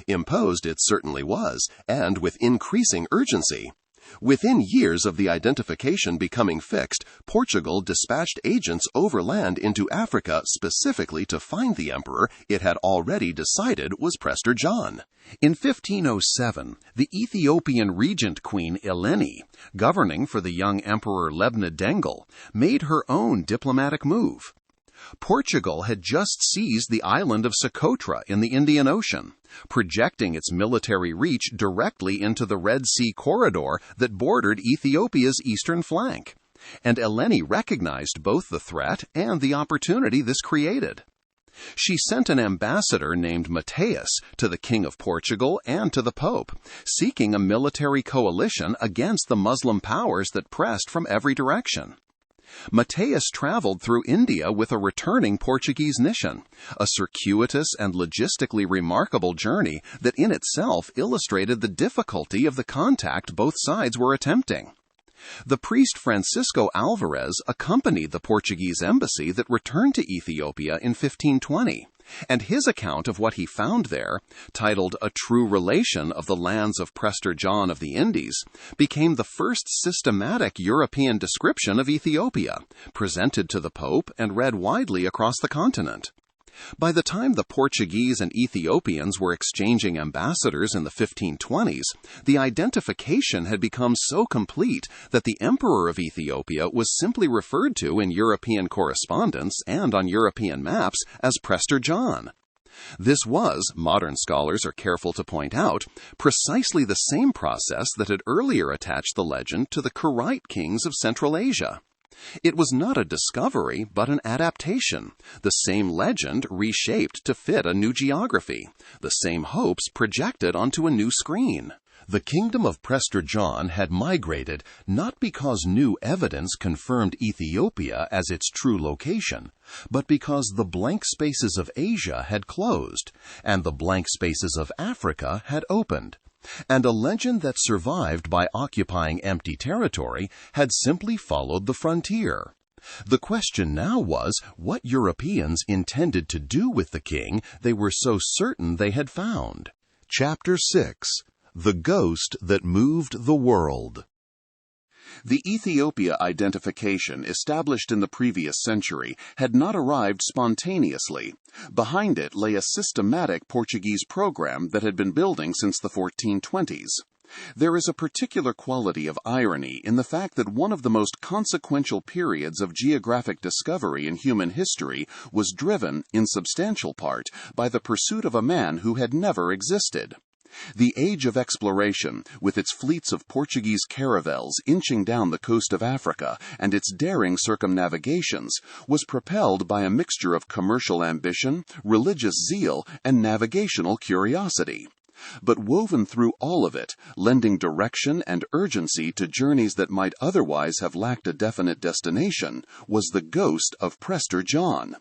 Imposed it certainly was, and with increasing urgency. Within years of the identification becoming fixed, Portugal dispatched agents overland into Africa specifically to find the emperor it had already decided was Prester John. In 1507, the Ethiopian regent queen Eleni, governing for the young emperor Lebna Dengel, made her own diplomatic move. Portugal had just seized the island of Socotra in the Indian Ocean, projecting its military reach directly into the Red Sea corridor that bordered Ethiopia's eastern flank, and Eleni recognized both the threat and the opportunity this created. She sent an ambassador named Matthias to the King of Portugal and to the Pope, seeking a military coalition against the Muslim powers that pressed from every direction. Matthias traveled through India with a returning Portuguese mission, a circuitous and logistically remarkable journey that in itself illustrated the difficulty of the contact both sides were attempting. The priest Francisco Alvarez accompanied the Portuguese embassy that returned to Ethiopia in 1520, and his account of what he found there, titled A True Relation of the Lands of Prester John of the Indies, became the first systematic European description of Ethiopia, presented to the Pope and read widely across the continent. By the time the Portuguese and Ethiopians were exchanging ambassadors in the 1520s, the identification had become so complete that the Emperor of Ethiopia was simply referred to in European correspondence and on European maps as Prester John. This was, modern scholars are careful to point out, precisely the same process that had earlier attached the legend to the Karaite kings of Central Asia. It was not a discovery, but an adaptation, the same legend reshaped to fit a new geography, the same hopes projected onto a new screen. The kingdom of Prester John had migrated not because new evidence confirmed Ethiopia as its true location, but because the blank spaces of Asia had closed, and the blank spaces of Africa had opened. And a legend that survived by occupying empty territory had simply followed the frontier. The question now was what Europeans intended to do with the king they were so certain they had found. Chapter 6. The Ghost That Moved the World. The Ethiopia identification established in the previous century had not arrived spontaneously. Behind it lay a systematic Portuguese program that had been building since the 1420s. There is a particular quality of irony in the fact that one of the most consequential periods of geographic discovery in human history was driven, in substantial part, by the pursuit of a man who had never existed. The age of exploration, with its fleets of Portuguese caravels inching down the coast of Africa and its daring circumnavigations, was propelled by a mixture of commercial ambition, religious zeal, and navigational curiosity. But woven through all of it, lending direction and urgency to journeys that might otherwise have lacked a definite destination, was the ghost of Prester John.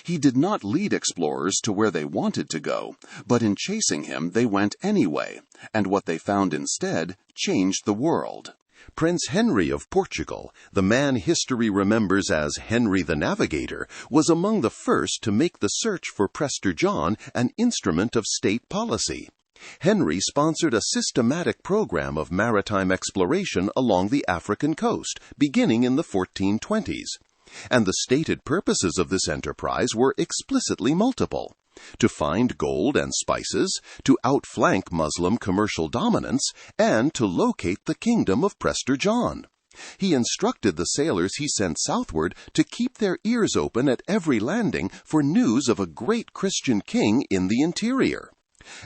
He did not lead explorers to where they wanted to go, but in chasing him they went anyway, and what they found instead changed the world. Prince Henry of Portugal, the man history remembers as Henry the Navigator, was among the first to make the search for Prester John an instrument of state policy. Henry sponsored a systematic program of maritime exploration along the African coast, beginning in the 1420s. And the stated purposes of this enterprise were explicitly multiple: to find gold and spices, to outflank Muslim commercial dominance, and to locate the kingdom of Prester John. He instructed the sailors he sent southward to keep their ears open at every landing for news of a great Christian king in the interior.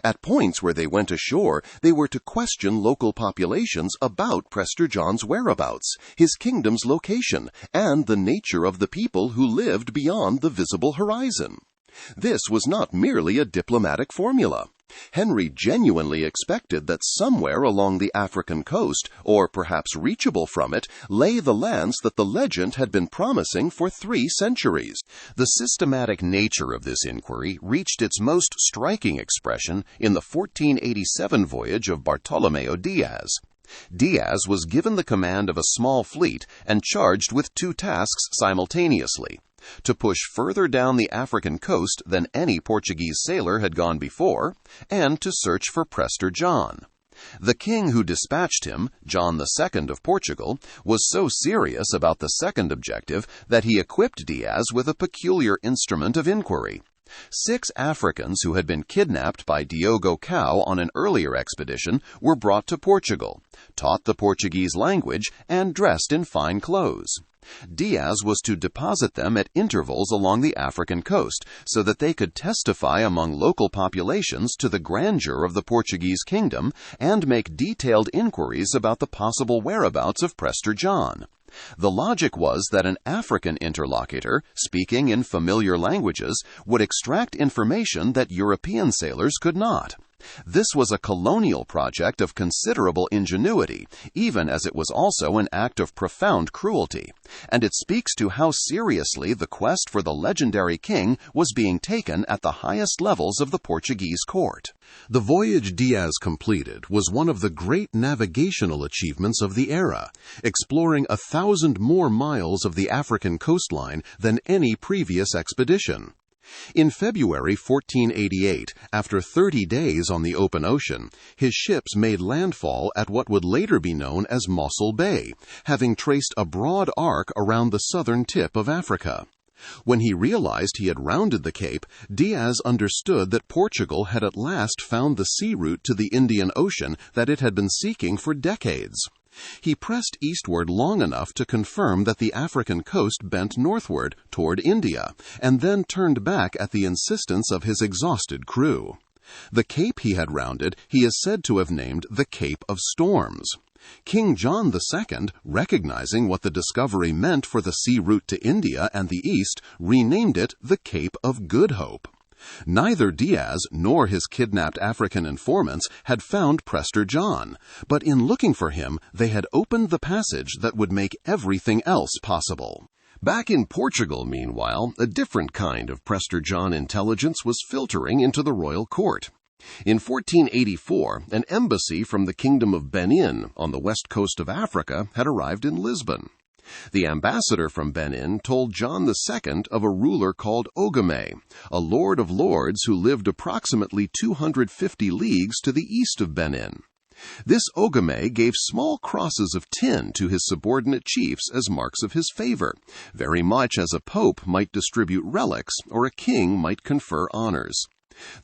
At points where they went ashore, they were to question local populations about Prester John's whereabouts, his kingdom's location, and the nature of the people who lived beyond the visible horizon. This was not merely a diplomatic formula. Henry genuinely expected that somewhere along the African coast, or perhaps reachable from it, lay the lands that the legend had been promising for 3 centuries. The systematic nature of this inquiry reached its most striking expression in the 1487 voyage of Bartolomeo Diaz. Diaz was given the command of a small fleet and charged with 2 tasks simultaneously: to push further down the African coast than any Portuguese sailor had gone before, and to search for Prester John. The king who dispatched him, John II of Portugal, was so serious about the second objective that he equipped Diaz with a peculiar instrument of inquiry. 6 Africans who had been kidnapped by Diogo Cao on an earlier expedition were brought to Portugal, taught the Portuguese language, and dressed in fine clothes. Diaz was to deposit them at intervals along the African coast so that they could testify among local populations to the grandeur of the Portuguese kingdom and make detailed inquiries about the possible whereabouts of Prester John. The logic was that an African interlocutor, speaking in familiar languages, would extract information that European sailors could not. This was a colonial project of considerable ingenuity, even as it was also an act of profound cruelty, and it speaks to how seriously the quest for the legendary king was being taken at the highest levels of the Portuguese court. The voyage Diaz completed was one of the great navigational achievements of the era, exploring 1,000 more miles of the African coastline than any previous expedition. In February 1488, after 30 days on the open ocean, his ships made landfall at what would later be known as Mossel Bay, having traced a broad arc around the southern tip of Africa. When he realized he had rounded the Cape, Diaz understood that Portugal had at last found the sea route to the Indian Ocean that it had been seeking for decades. He pressed eastward long enough to confirm that the African coast bent northward toward India, and then turned back at the insistence of his exhausted crew. The Cape he had rounded he is said to have named the Cape of Storms. King John II, recognizing what the discovery meant for the sea route to India and the East, renamed it the Cape of Good Hope. Neither Diaz nor his kidnapped African informants had found Prester John, but in looking for him, they had opened the passage that would make everything else possible. Back in Portugal, meanwhile, a different kind of Prester John intelligence was filtering into the royal court. In 1484, an embassy from the Kingdom of Benin on the west coast of Africa had arrived in Lisbon. The ambassador from Benin told John II of a ruler called Ogame, a lord of lords who lived approximately 250 leagues to the east of Benin. This Ogame gave small crosses of tin to his subordinate chiefs as marks of his favor, very much as a pope might distribute relics or a king might confer honors.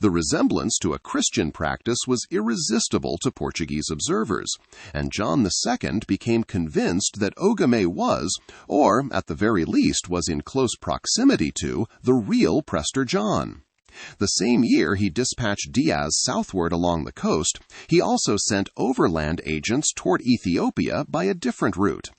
The resemblance to a Christian practice was irresistible to Portuguese observers, and John II became convinced that Ogame was, or at the very least was in close proximity to, the real Prester John. The same year he dispatched Diaz southward along the coast, he also sent overland agents toward Ethiopia by a different route.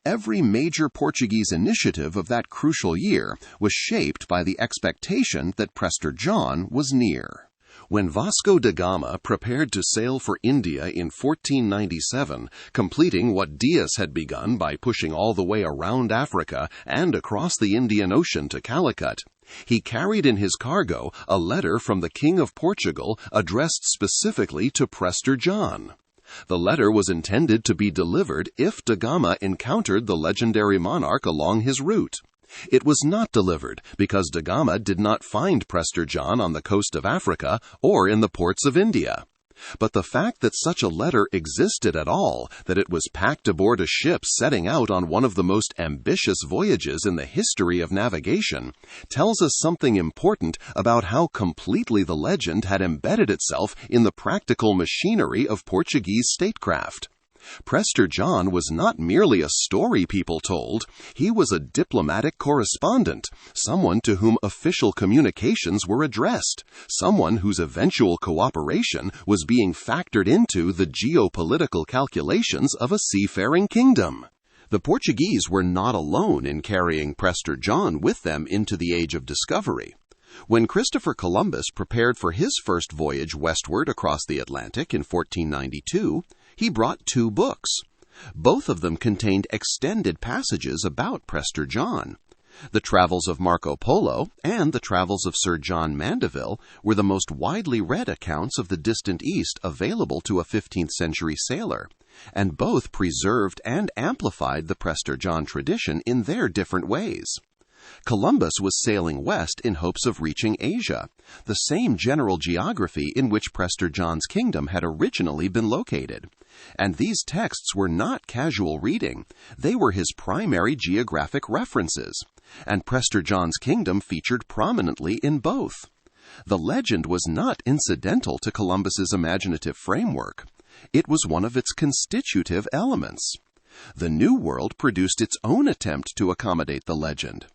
Every major Portuguese initiative of that crucial year was shaped by the expectation that Prester John was near. When Vasco da Gama prepared to sail for India in 1497, completing what Diaz had begun by pushing all the way around Africa and across the Indian Ocean to Calicut, he carried in his cargo a letter from the King of Portugal addressed specifically to Prester John. The letter was intended to be delivered if da Gama encountered the legendary monarch along his route. It was not delivered because da Gama did not find Prester John on the coast of Africa or in the ports of India. But the fact that such a letter existed at all, that it was packed aboard a ship setting out on one of the most ambitious voyages in the history of navigation, tells us something important about how completely the legend had embedded itself in the practical machinery of Portuguese statecraft. Prester John was not merely a story people told, he was a diplomatic correspondent, someone to whom official communications were addressed, someone whose eventual cooperation was being factored into the geopolitical calculations of a seafaring kingdom. The Portuguese were not alone in carrying Prester John with them into the age of discovery. When Christopher Columbus prepared for his first voyage westward across the Atlantic in 1492, he brought 2 books. Both of them contained extended passages about Prester John. The Travels of Marco Polo and the Travels of Sir John Mandeville were the most widely read accounts of the distant East available to a 15th century sailor, and both preserved and amplified the Prester John tradition in their different ways. Columbus was sailing west in hopes of reaching Asia, the same general geography in which Prester John's kingdom had originally been located. And these texts were not casual reading, they were his primary geographic references, and Prester John's kingdom featured prominently in both. The legend was not incidental to Columbus's imaginative framework. It was one of its constitutive elements. The New World produced its own attempt to accommodate the legend.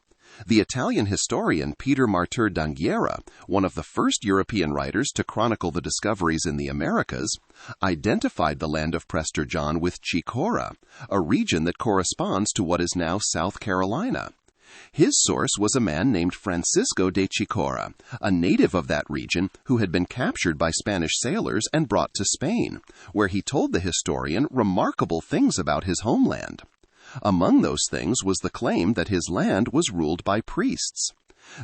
The Italian historian Peter Martyr d'Anghiera, one of the first European writers to chronicle the discoveries in the Americas, identified the land of Prester John with Chicora, a region that corresponds to what is now South Carolina. His source was a man named Francisco de Chicora, a native of that region who had been captured by Spanish sailors and brought to Spain, where he told the historian remarkable things about his homeland. Among those things was the claim that his land was ruled by priests.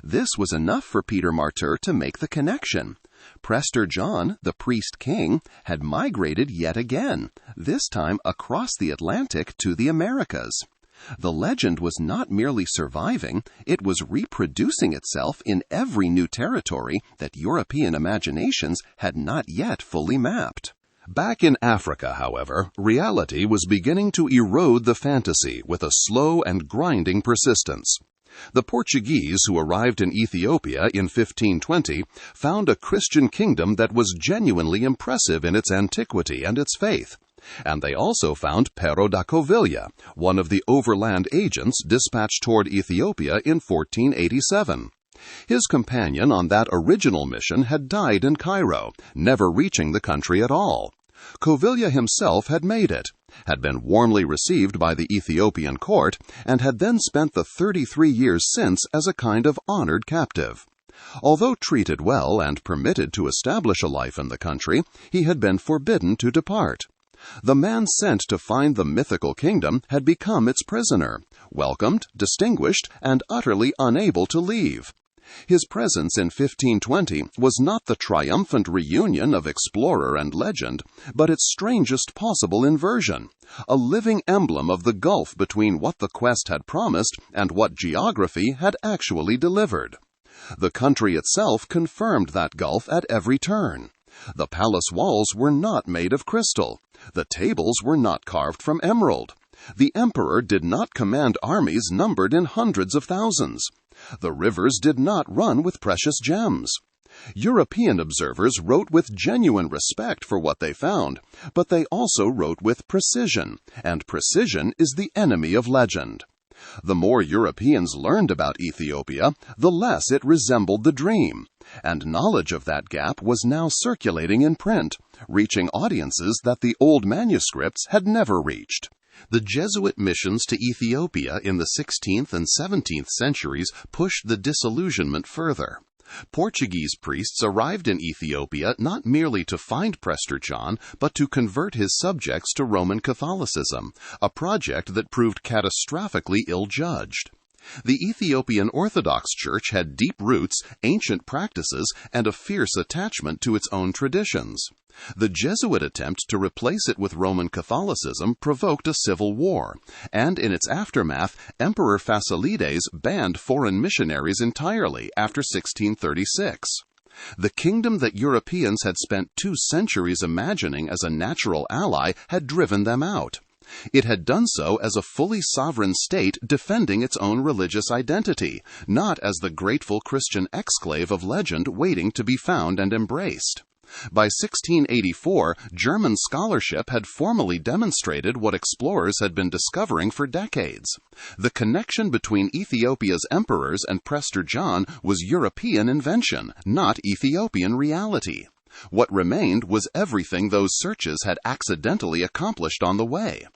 This was enough for Peter Martyr to make the connection. Prester John, the priest king, had migrated yet again, this time across the Atlantic to the Americas. The legend was not merely surviving, it was reproducing itself in every new territory that European imaginations had not yet fully mapped. Back in Africa, however, reality was beginning to erode the fantasy with a slow and grinding persistence. The Portuguese who arrived in Ethiopia in 1520 found a Christian kingdom that was genuinely impressive in its antiquity and its faith. And they also found Pero da Covilhã, one of the overland agents dispatched toward Ethiopia in 1487. His companion on that original mission had died in Cairo, never reaching the country at all. Covilhã himself had made it, had been warmly received by the Ethiopian court, and had then spent the 33 years since as a kind of honored captive. Although treated well and permitted to establish a life in the country, he had been forbidden to depart. The man sent to find the mythical kingdom had become its prisoner, welcomed, distinguished, and utterly unable to leave. His presence in 1520 was not the triumphant reunion of explorer and legend, but its strangest possible inversion, a living emblem of the gulf between what the quest had promised and what geography had actually delivered. The country itself confirmed that gulf at every turn. The palace walls were not made of crystal. The tables were not carved from emerald. The emperor did not command armies numbered in hundreds of thousands. The rivers did not run with precious gems. European observers wrote with genuine respect for what they found, but they also wrote with precision, and precision is the enemy of legend. The more Europeans learned about Ethiopia, the less it resembled the dream, and knowledge of that gap was now circulating in print, reaching audiences that the old manuscripts had never reached. The Jesuit missions to Ethiopia in the 16th and 17th centuries pushed the disillusionment further. Portuguese priests arrived in Ethiopia not merely to find Prester John, but to convert his subjects to Roman Catholicism, a project that proved catastrophically ill-judged. The Ethiopian Orthodox Church had deep roots, ancient practices, and a fierce attachment to its own traditions. The Jesuit attempt to replace it with Roman Catholicism provoked a civil war, and in its aftermath, Emperor Fasilides banned foreign missionaries entirely after 1636. The kingdom that Europeans had spent 2 centuries imagining as a natural ally had driven them out. It had done so as a fully sovereign state defending its own religious identity, not as the grateful Christian exclave of legend waiting to be found and embraced. By 1684, German scholarship had formally demonstrated what explorers had been discovering for decades. The connection between Ethiopia's emperors and Prester John was European invention, not Ethiopian reality. What remained was everything those searches had accidentally accomplished on the way.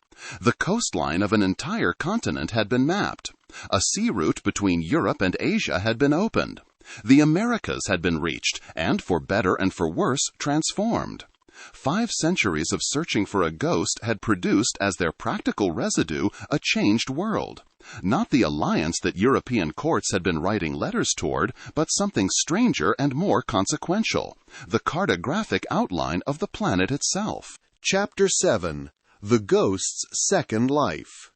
The coastline of an entire continent had been mapped. A sea route between Europe and Asia had been opened. The Americas had been reached, and for better and for worse, transformed. 5 centuries of searching for a ghost had produced as their practical residue a changed world. Not the alliance that European courts had been writing letters toward, but something stranger and more consequential, the cartographic outline of the planet itself. Chapter 7. The Ghost's Second Life.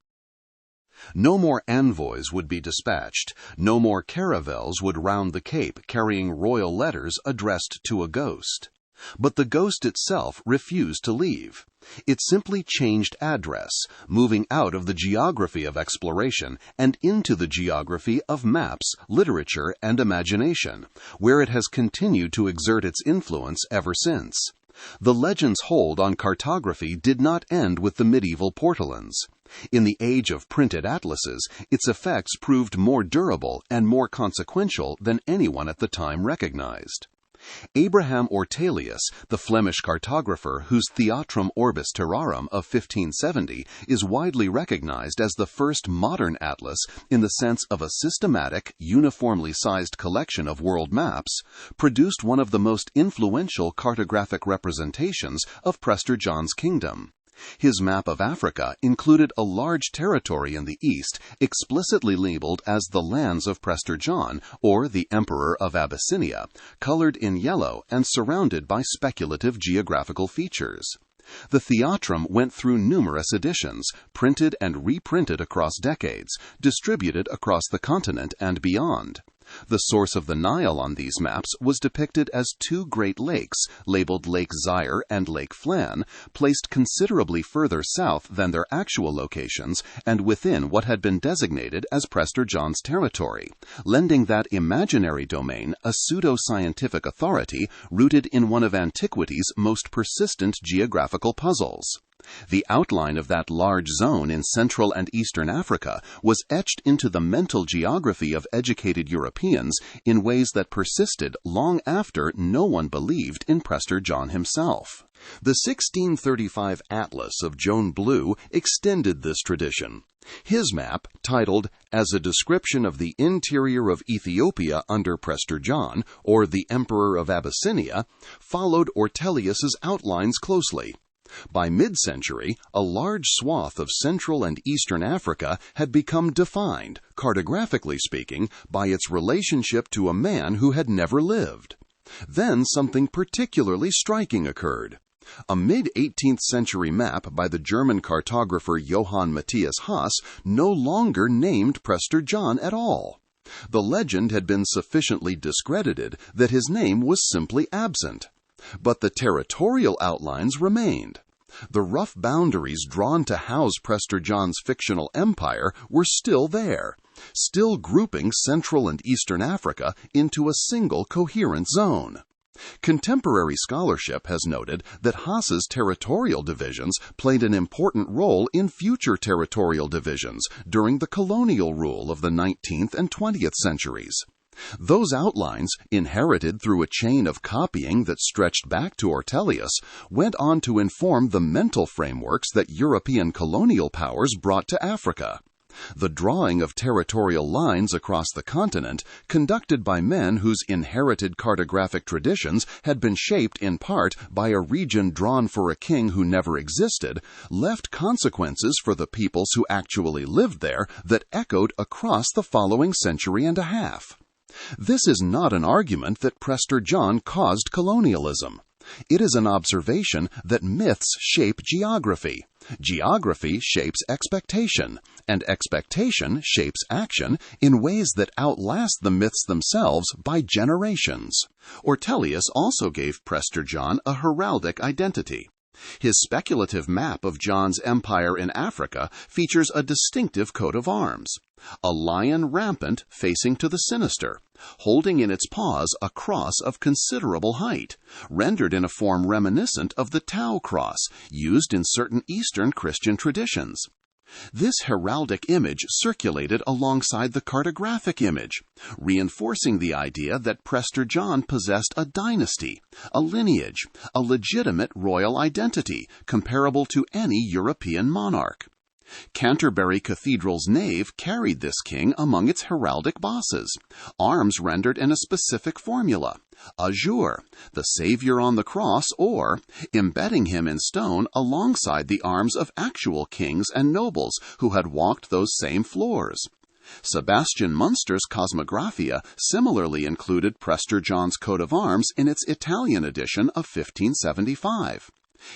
No more envoys would be dispatched. No more caravels would round the Cape carrying royal letters addressed to a ghost. But the ghost itself refused to leave. It simply changed address, moving out of the geography of exploration and into the geography of maps, literature, and imagination, where it has continued to exert its influence ever since. The legend's hold on cartography did not end with the medieval portolans. In the age of printed atlases, its effects proved more durable and more consequential than anyone at the time recognized. Abraham Ortelius, the Flemish cartographer whose Theatrum Orbis Terrarum of 1570 is widely recognized as the first modern atlas in the sense of a systematic, uniformly sized collection of world maps, produced one of the most influential cartographic representations of Prester John's kingdom. His map of Africa included a large territory in the east explicitly labeled as the lands of Prester John, or the Emperor of Abyssinia, colored in yellow and surrounded by speculative geographical features. The Theatrum went through numerous editions, printed and reprinted across decades, distributed across the continent and beyond. The source of the Nile on these maps was depicted as two great lakes, labeled Lake Zaire and Lake Flan, placed considerably further south than their actual locations and within what had been designated as Prester John's territory, lending that imaginary domain a pseudo-scientific authority rooted in one of antiquity's most persistent geographical puzzles. The outline of that large zone in Central and Eastern Africa was etched into the mental geography of educated Europeans in ways that persisted long after no one believed in Prester John himself. The 1635 Atlas of Joan Bleu extended this tradition. His map, titled As a Description of the Interior of Ethiopia under Prester John, or the Emperor of Abyssinia, followed Ortelius's outlines closely. By mid-century, a large swath of Central and Eastern Africa had become defined, cartographically speaking, by its relationship to a man who had never lived. Then something particularly striking occurred. A mid-18th century map by the German cartographer Johann Matthias Haas no longer named Prester John at all. The legend had been sufficiently discredited that his name was simply absent. But the territorial outlines remained. The rough boundaries drawn to house Prester John's fictional empire were still there, still grouping Central and Eastern Africa into a single coherent zone. Contemporary scholarship has noted that Haas's territorial divisions played an important role in future territorial divisions during the colonial rule of the 19th and 20th centuries. Those outlines, inherited through a chain of copying that stretched back to Ortelius, went on to inform the mental frameworks that European colonial powers brought to Africa. The drawing of territorial lines across the continent, conducted by men whose inherited cartographic traditions had been shaped in part by a region drawn for a king who never existed, left consequences for the peoples who actually lived there that echoed across the following century and a half. This is not an argument that Prester John caused colonialism. It is an observation that myths shape geography. Geography shapes expectation, and expectation shapes action in ways that outlast the myths themselves by generations. Ortelius also gave Prester John a heraldic identity. His speculative map of John's empire in Africa features a distinctive coat of arms. A lion rampant facing to the sinister, holding in its paws a cross of considerable height, rendered in a form reminiscent of the Tau cross used in certain Eastern Christian traditions. This heraldic image circulated alongside the cartographic image, reinforcing the idea that Prester John possessed a dynasty, a lineage, a legitimate royal identity comparable to any European monarch. Canterbury Cathedral's nave carried this king among its heraldic bosses, arms rendered in a specific formula, azure, the Savior on the cross, or embedding him in stone alongside the arms of actual kings and nobles who had walked those same floors. Sebastian Munster's Cosmographia similarly included Prester John's coat of arms in its Italian edition of 1575.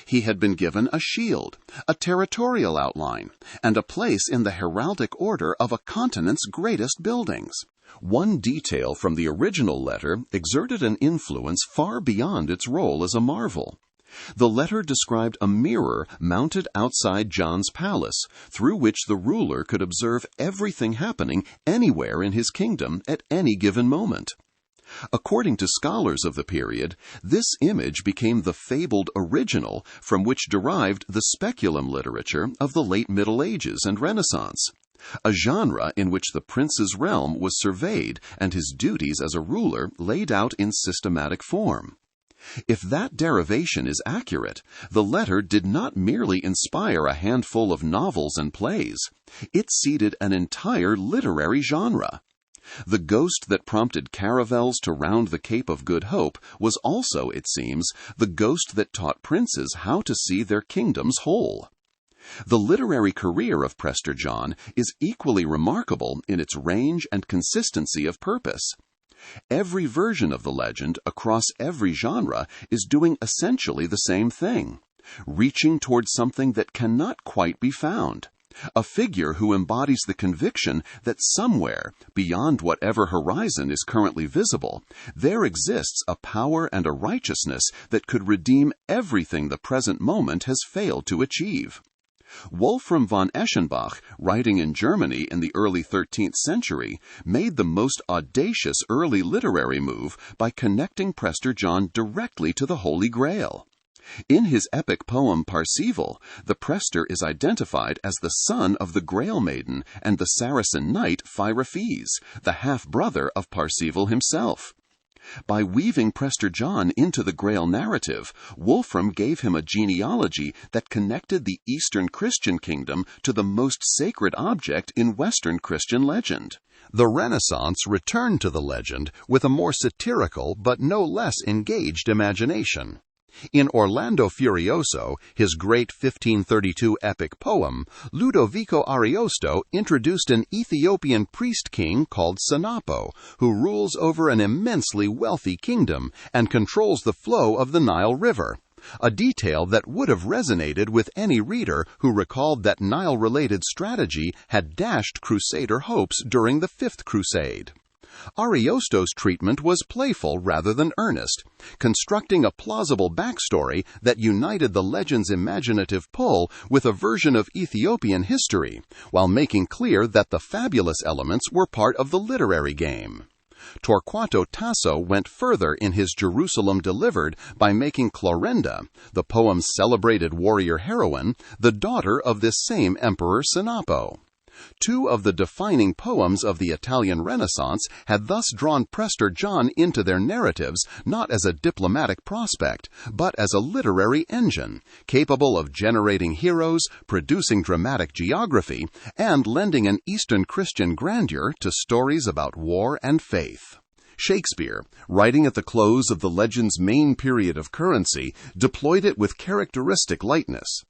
He had been given a shield, a territorial outline, and a place in the heraldic order of a continent's greatest buildings. One detail from the original letter exerted an influence far beyond its role as a marvel. The letter described a mirror mounted outside John's palace, through which the ruler could observe everything happening anywhere in his kingdom at any given moment. According to scholars of the period, this image became the fabled original from which derived the speculum literature of the late Middle Ages and Renaissance, a genre in which the prince's realm was surveyed and his duties as a ruler laid out in systematic form. If that derivation is accurate, the letter did not merely inspire a handful of novels and plays. It seeded an entire literary genre. The ghost that prompted caravels to round the Cape of Good Hope was also, it seems, the ghost that taught princes how to see their kingdoms whole. The literary career of Prester John is equally remarkable in its range and consistency of purpose. Every version of the legend across every genre is doing essentially the same thing, reaching toward something that cannot quite be found, a figure who embodies the conviction that somewhere, beyond whatever horizon is currently visible, there exists a power and a righteousness that could redeem everything the present moment has failed to achieve. Wolfram von Eschenbach, writing in Germany in the early 13th century, made the most audacious early literary move by connecting Prester John directly to the Holy Grail. In his epic poem Parsifal, the Prester is identified as the son of the Grail Maiden and the Saracen knight Pheiraphes, the half-brother of Parsifal himself. By weaving Prester John into the Grail narrative, Wolfram gave him a genealogy that connected the Eastern Christian kingdom to the most sacred object in Western Christian legend. The Renaissance returned to the legend with a more satirical but no less engaged imagination. In Orlando Furioso, his great 1532 epic poem, Ludovico Ariosto introduced an Ethiopian priest-king called Sanapo, who rules over an immensely wealthy kingdom and controls the flow of the Nile River, a detail that would have resonated with any reader who recalled that Nile-related strategy had dashed Crusader hopes during the Fifth Crusade. Ariosto's treatment was playful rather than earnest, constructing a plausible backstory that united the legend's imaginative pull with a version of Ethiopian history, while making clear that the fabulous elements were part of the literary game. Torquato Tasso went further in his Jerusalem Delivered by making Clorinda, the poem's celebrated warrior heroine, the daughter of this same Emperor Sanapo. Two of the defining poems of the Italian Renaissance had thus drawn Prester John into their narratives not as a diplomatic prospect, but as a literary engine, capable of generating heroes, producing dramatic geography, and lending an Eastern Christian grandeur to stories about war and faith. Shakespeare, writing at the close of the legend's main period of currency, deployed it with characteristic lightness.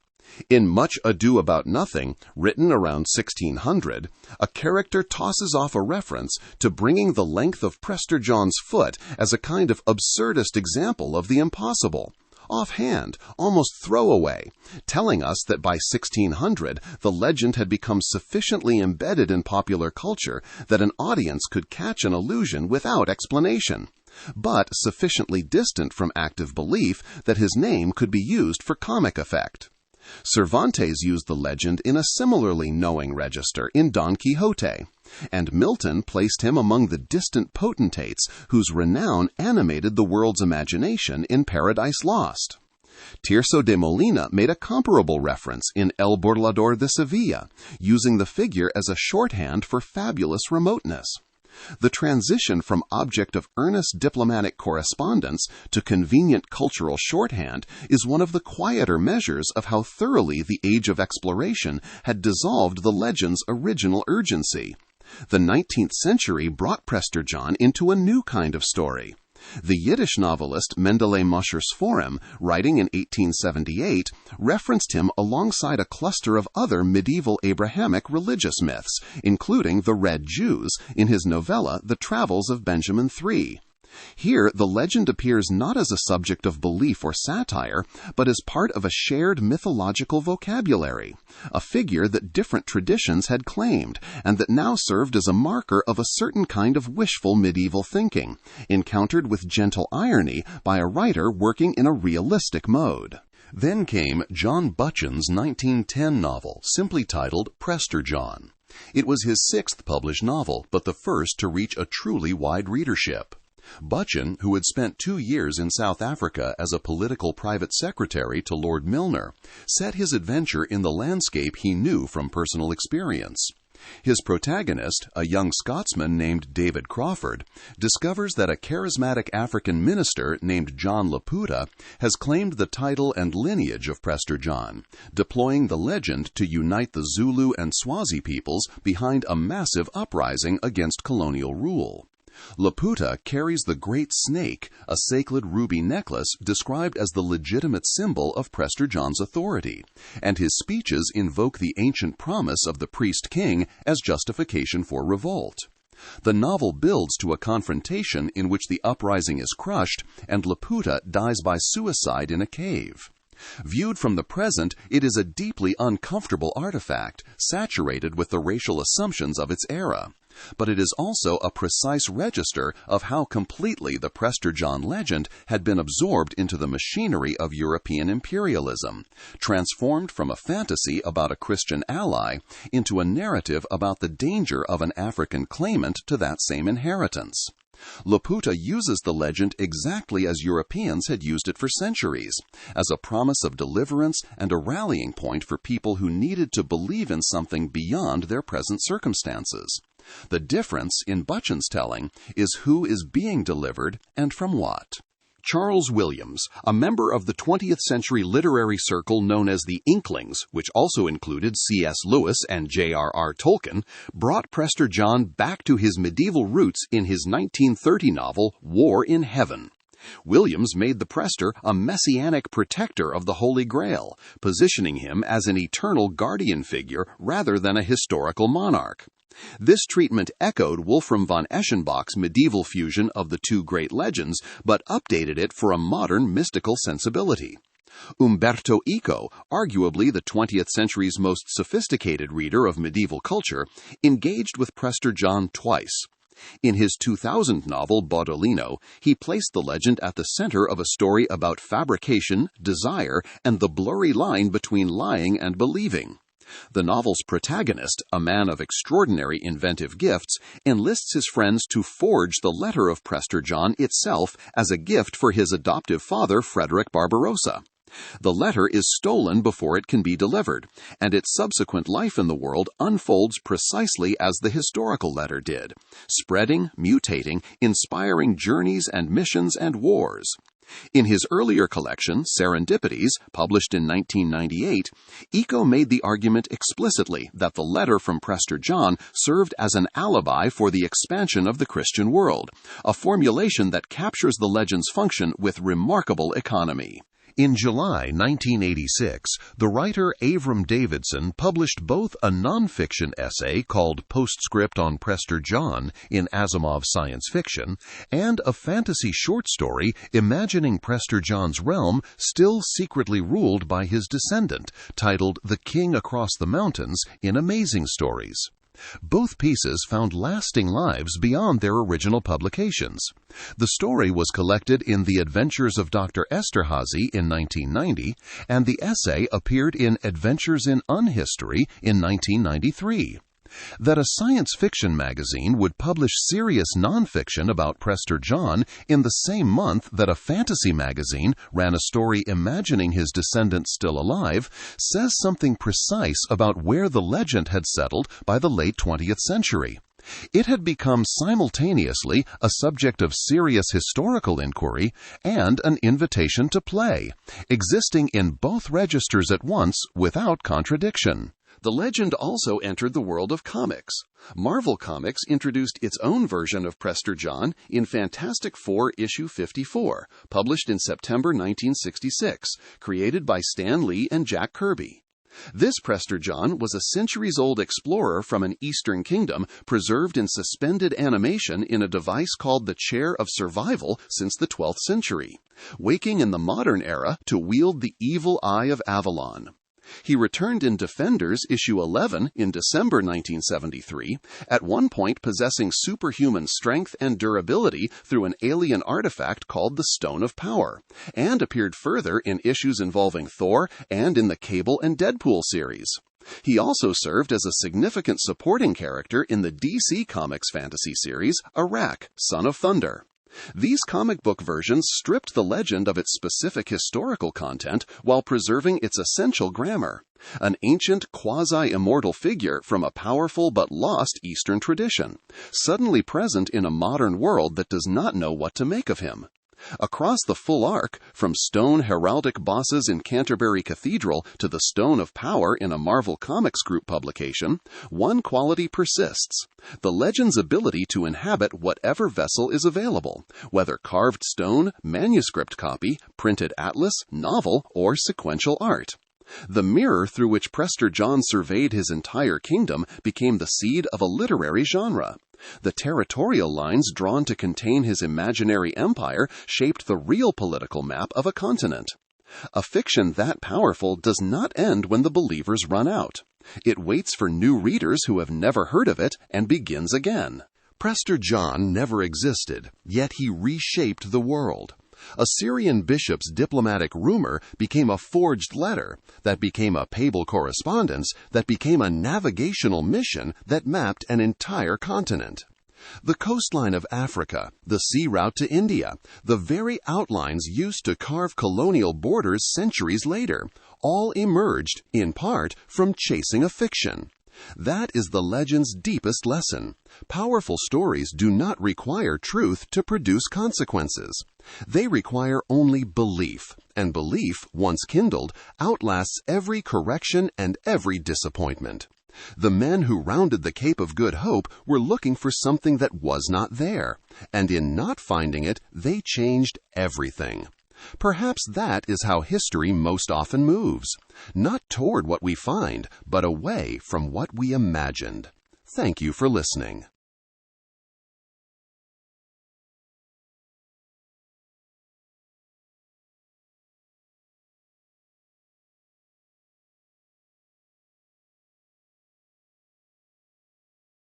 In Much Ado About Nothing, written around 1600, a character tosses off a reference to bringing the length of Prester John's foot as a kind of absurdist example of the impossible, offhand, almost throwaway, telling us that by 1600 the legend had become sufficiently embedded in popular culture that an audience could catch an allusion without explanation, but sufficiently distant from active belief that his name could be used for comic effect. Cervantes used the legend in a similarly knowing register in Don Quixote, and Milton placed him among the distant potentates whose renown animated the world's imagination in Paradise Lost. Tirso de Molina made a comparable reference in El Burlador de Sevilla, using the figure as a shorthand for fabulous remoteness. The transition from object of earnest diplomatic correspondence to convenient cultural shorthand is one of the quieter measures of how thoroughly the age of exploration had dissolved the legend's original urgency. The 19th century brought Prester John into a new kind of story. The Yiddish novelist Mendele Moshersforim, writing in 1878, referenced him alongside a cluster of other medieval Abrahamic religious myths, including the Red Jews, in his novella The Travels of Benjamin III. Here, the legend appears not as a subject of belief or satire, but as part of a shared mythological vocabulary, a figure that different traditions had claimed, and that now served as a marker of a certain kind of wishful medieval thinking, encountered with gentle irony by a writer working in a realistic mode. Then came John Buchan's 1910 novel, simply titled Prester John. It was his sixth published novel, but the first to reach a truly wide readership. Buchan, who had spent 2 years in South Africa as a political private secretary to Lord Milner, set his adventure in the landscape he knew from personal experience. His protagonist, a young Scotsman named David Crawford, discovers that a charismatic African minister named John Laputa has claimed the title and lineage of Prester John, deploying the legend to unite the Zulu and Swazi peoples behind a massive uprising against colonial rule. Laputa carries the Great Snake, a sacred ruby necklace described as the legitimate symbol of Prester John's authority, and his speeches invoke the ancient promise of the priest-king as justification for revolt. The novel builds to a confrontation in which the uprising is crushed and Laputa dies by suicide in a cave. Viewed from the present, it is a deeply uncomfortable artifact, saturated with the racial assumptions of its era. But it is also a precise register of how completely the Prester John legend had been absorbed into the machinery of European imperialism, transformed from a fantasy about a Christian ally into a narrative about the danger of an African claimant to that same inheritance. Laputa uses the legend exactly as Europeans had used it for centuries, as a promise of deliverance and a rallying point for people who needed to believe in something beyond their present circumstances. The difference in Buchan's telling is who is being delivered and from what. Charles Williams, a member of the 20th century literary circle known as the Inklings, which also included C.S. Lewis and J.R.R. Tolkien, brought Prester John back to his medieval roots in his 1930 novel War in Heaven. Williams made the Prester a messianic protector of the Holy Grail, positioning him as an eternal guardian figure rather than a historical monarch. This treatment echoed Wolfram von Eschenbach's medieval fusion of the two great legends, but updated it for a modern mystical sensibility. Umberto Eco, arguably the 20th century's most sophisticated reader of medieval culture, engaged with Prester John twice. In his 2000 novel Baudolino, he placed the legend at the center of a story about fabrication, desire, and the blurry line between lying and believing. The novel's protagonist, a man of extraordinary inventive gifts, enlists his friends to forge the letter of Prester John itself as a gift for his adoptive father, Frederick Barbarossa. The letter is stolen before it can be delivered, and its subsequent life in the world unfolds precisely as the historical letter did, spreading, mutating, inspiring journeys and missions and wars. In his earlier collection, Serendipities, published in 1998, Eco made the argument explicitly that the letter from Prester John served as an alibi for the expansion of the Christian world, a formulation that captures the legend's function with remarkable economy. In July 1986, the writer Avram Davidson published both a nonfiction essay called Postscript on Prester John in Asimov's Science Fiction and a fantasy short story imagining Prester John's realm still secretly ruled by his descendant, titled The King Across the Mountains in Amazing Stories. Both pieces found lasting lives beyond their original publications. The story was collected in The Adventures of Dr. Esterhazy in 1990, and the essay appeared in Adventures in Unhistory in 1993. That a science fiction magazine would publish serious nonfiction about Prester John in the same month that a fantasy magazine ran a story imagining his descendant still alive says something precise about where the legend had settled by the late 20th century. It had become simultaneously a subject of serious historical inquiry and an invitation to play, existing in both registers at once without contradiction. The legend also entered the world of comics. Marvel Comics introduced its own version of Prester John in Fantastic Four issue 54, published in September 1966, created by Stan Lee and Jack Kirby. This Prester John was a centuries-old explorer from an Eastern kingdom preserved in suspended animation in a device called the Chair of Survival since the 12th century, waking in the modern era to wield the evil eye of Avalon. He returned in Defenders issue 11 in December 1973, at one point possessing superhuman strength and durability through an alien artifact called the Stone of Power, and appeared further in issues involving Thor and in the Cable and Deadpool series. He also served as a significant supporting character in the DC Comics fantasy series Arak, Son of Thunder. These comic book versions stripped the legend of its specific historical content while preserving its essential grammar, an ancient, quasi-immortal figure from a powerful but lost Eastern tradition, suddenly present in a modern world that does not know what to make of him. Across the full arc, from stone heraldic bosses in Canterbury Cathedral to the Stone of Power in a Marvel Comics Group publication, one quality persists: the legend's ability to inhabit whatever vessel is available, whether carved stone, manuscript copy, printed atlas, novel, or sequential art. The mirror through which Prester John surveyed his entire kingdom became the seed of a literary genre. The territorial lines drawn to contain his imaginary empire shaped the real political map of a continent. A fiction that powerful does not end when the believers run out. It waits for new readers who have never heard of it and begins again. Prester John never existed, yet he reshaped the world. A Syrian bishop's diplomatic rumor became a forged letter, that became a papal correspondence, that became a navigational mission that mapped an entire continent. The coastline of Africa, the sea route to India, the very outlines used to carve colonial borders centuries later, all emerged, in part, from chasing a fiction. That is the legend's deepest lesson. Powerful stories do not require truth to produce consequences. They require only belief, and belief, once kindled, outlasts every correction and every disappointment. The men who rounded the Cape of Good Hope were looking for something that was not there, and in not finding it, they changed everything. Perhaps that is how history most often moves, not toward what we find, but away from what we imagined. Thank you for listening.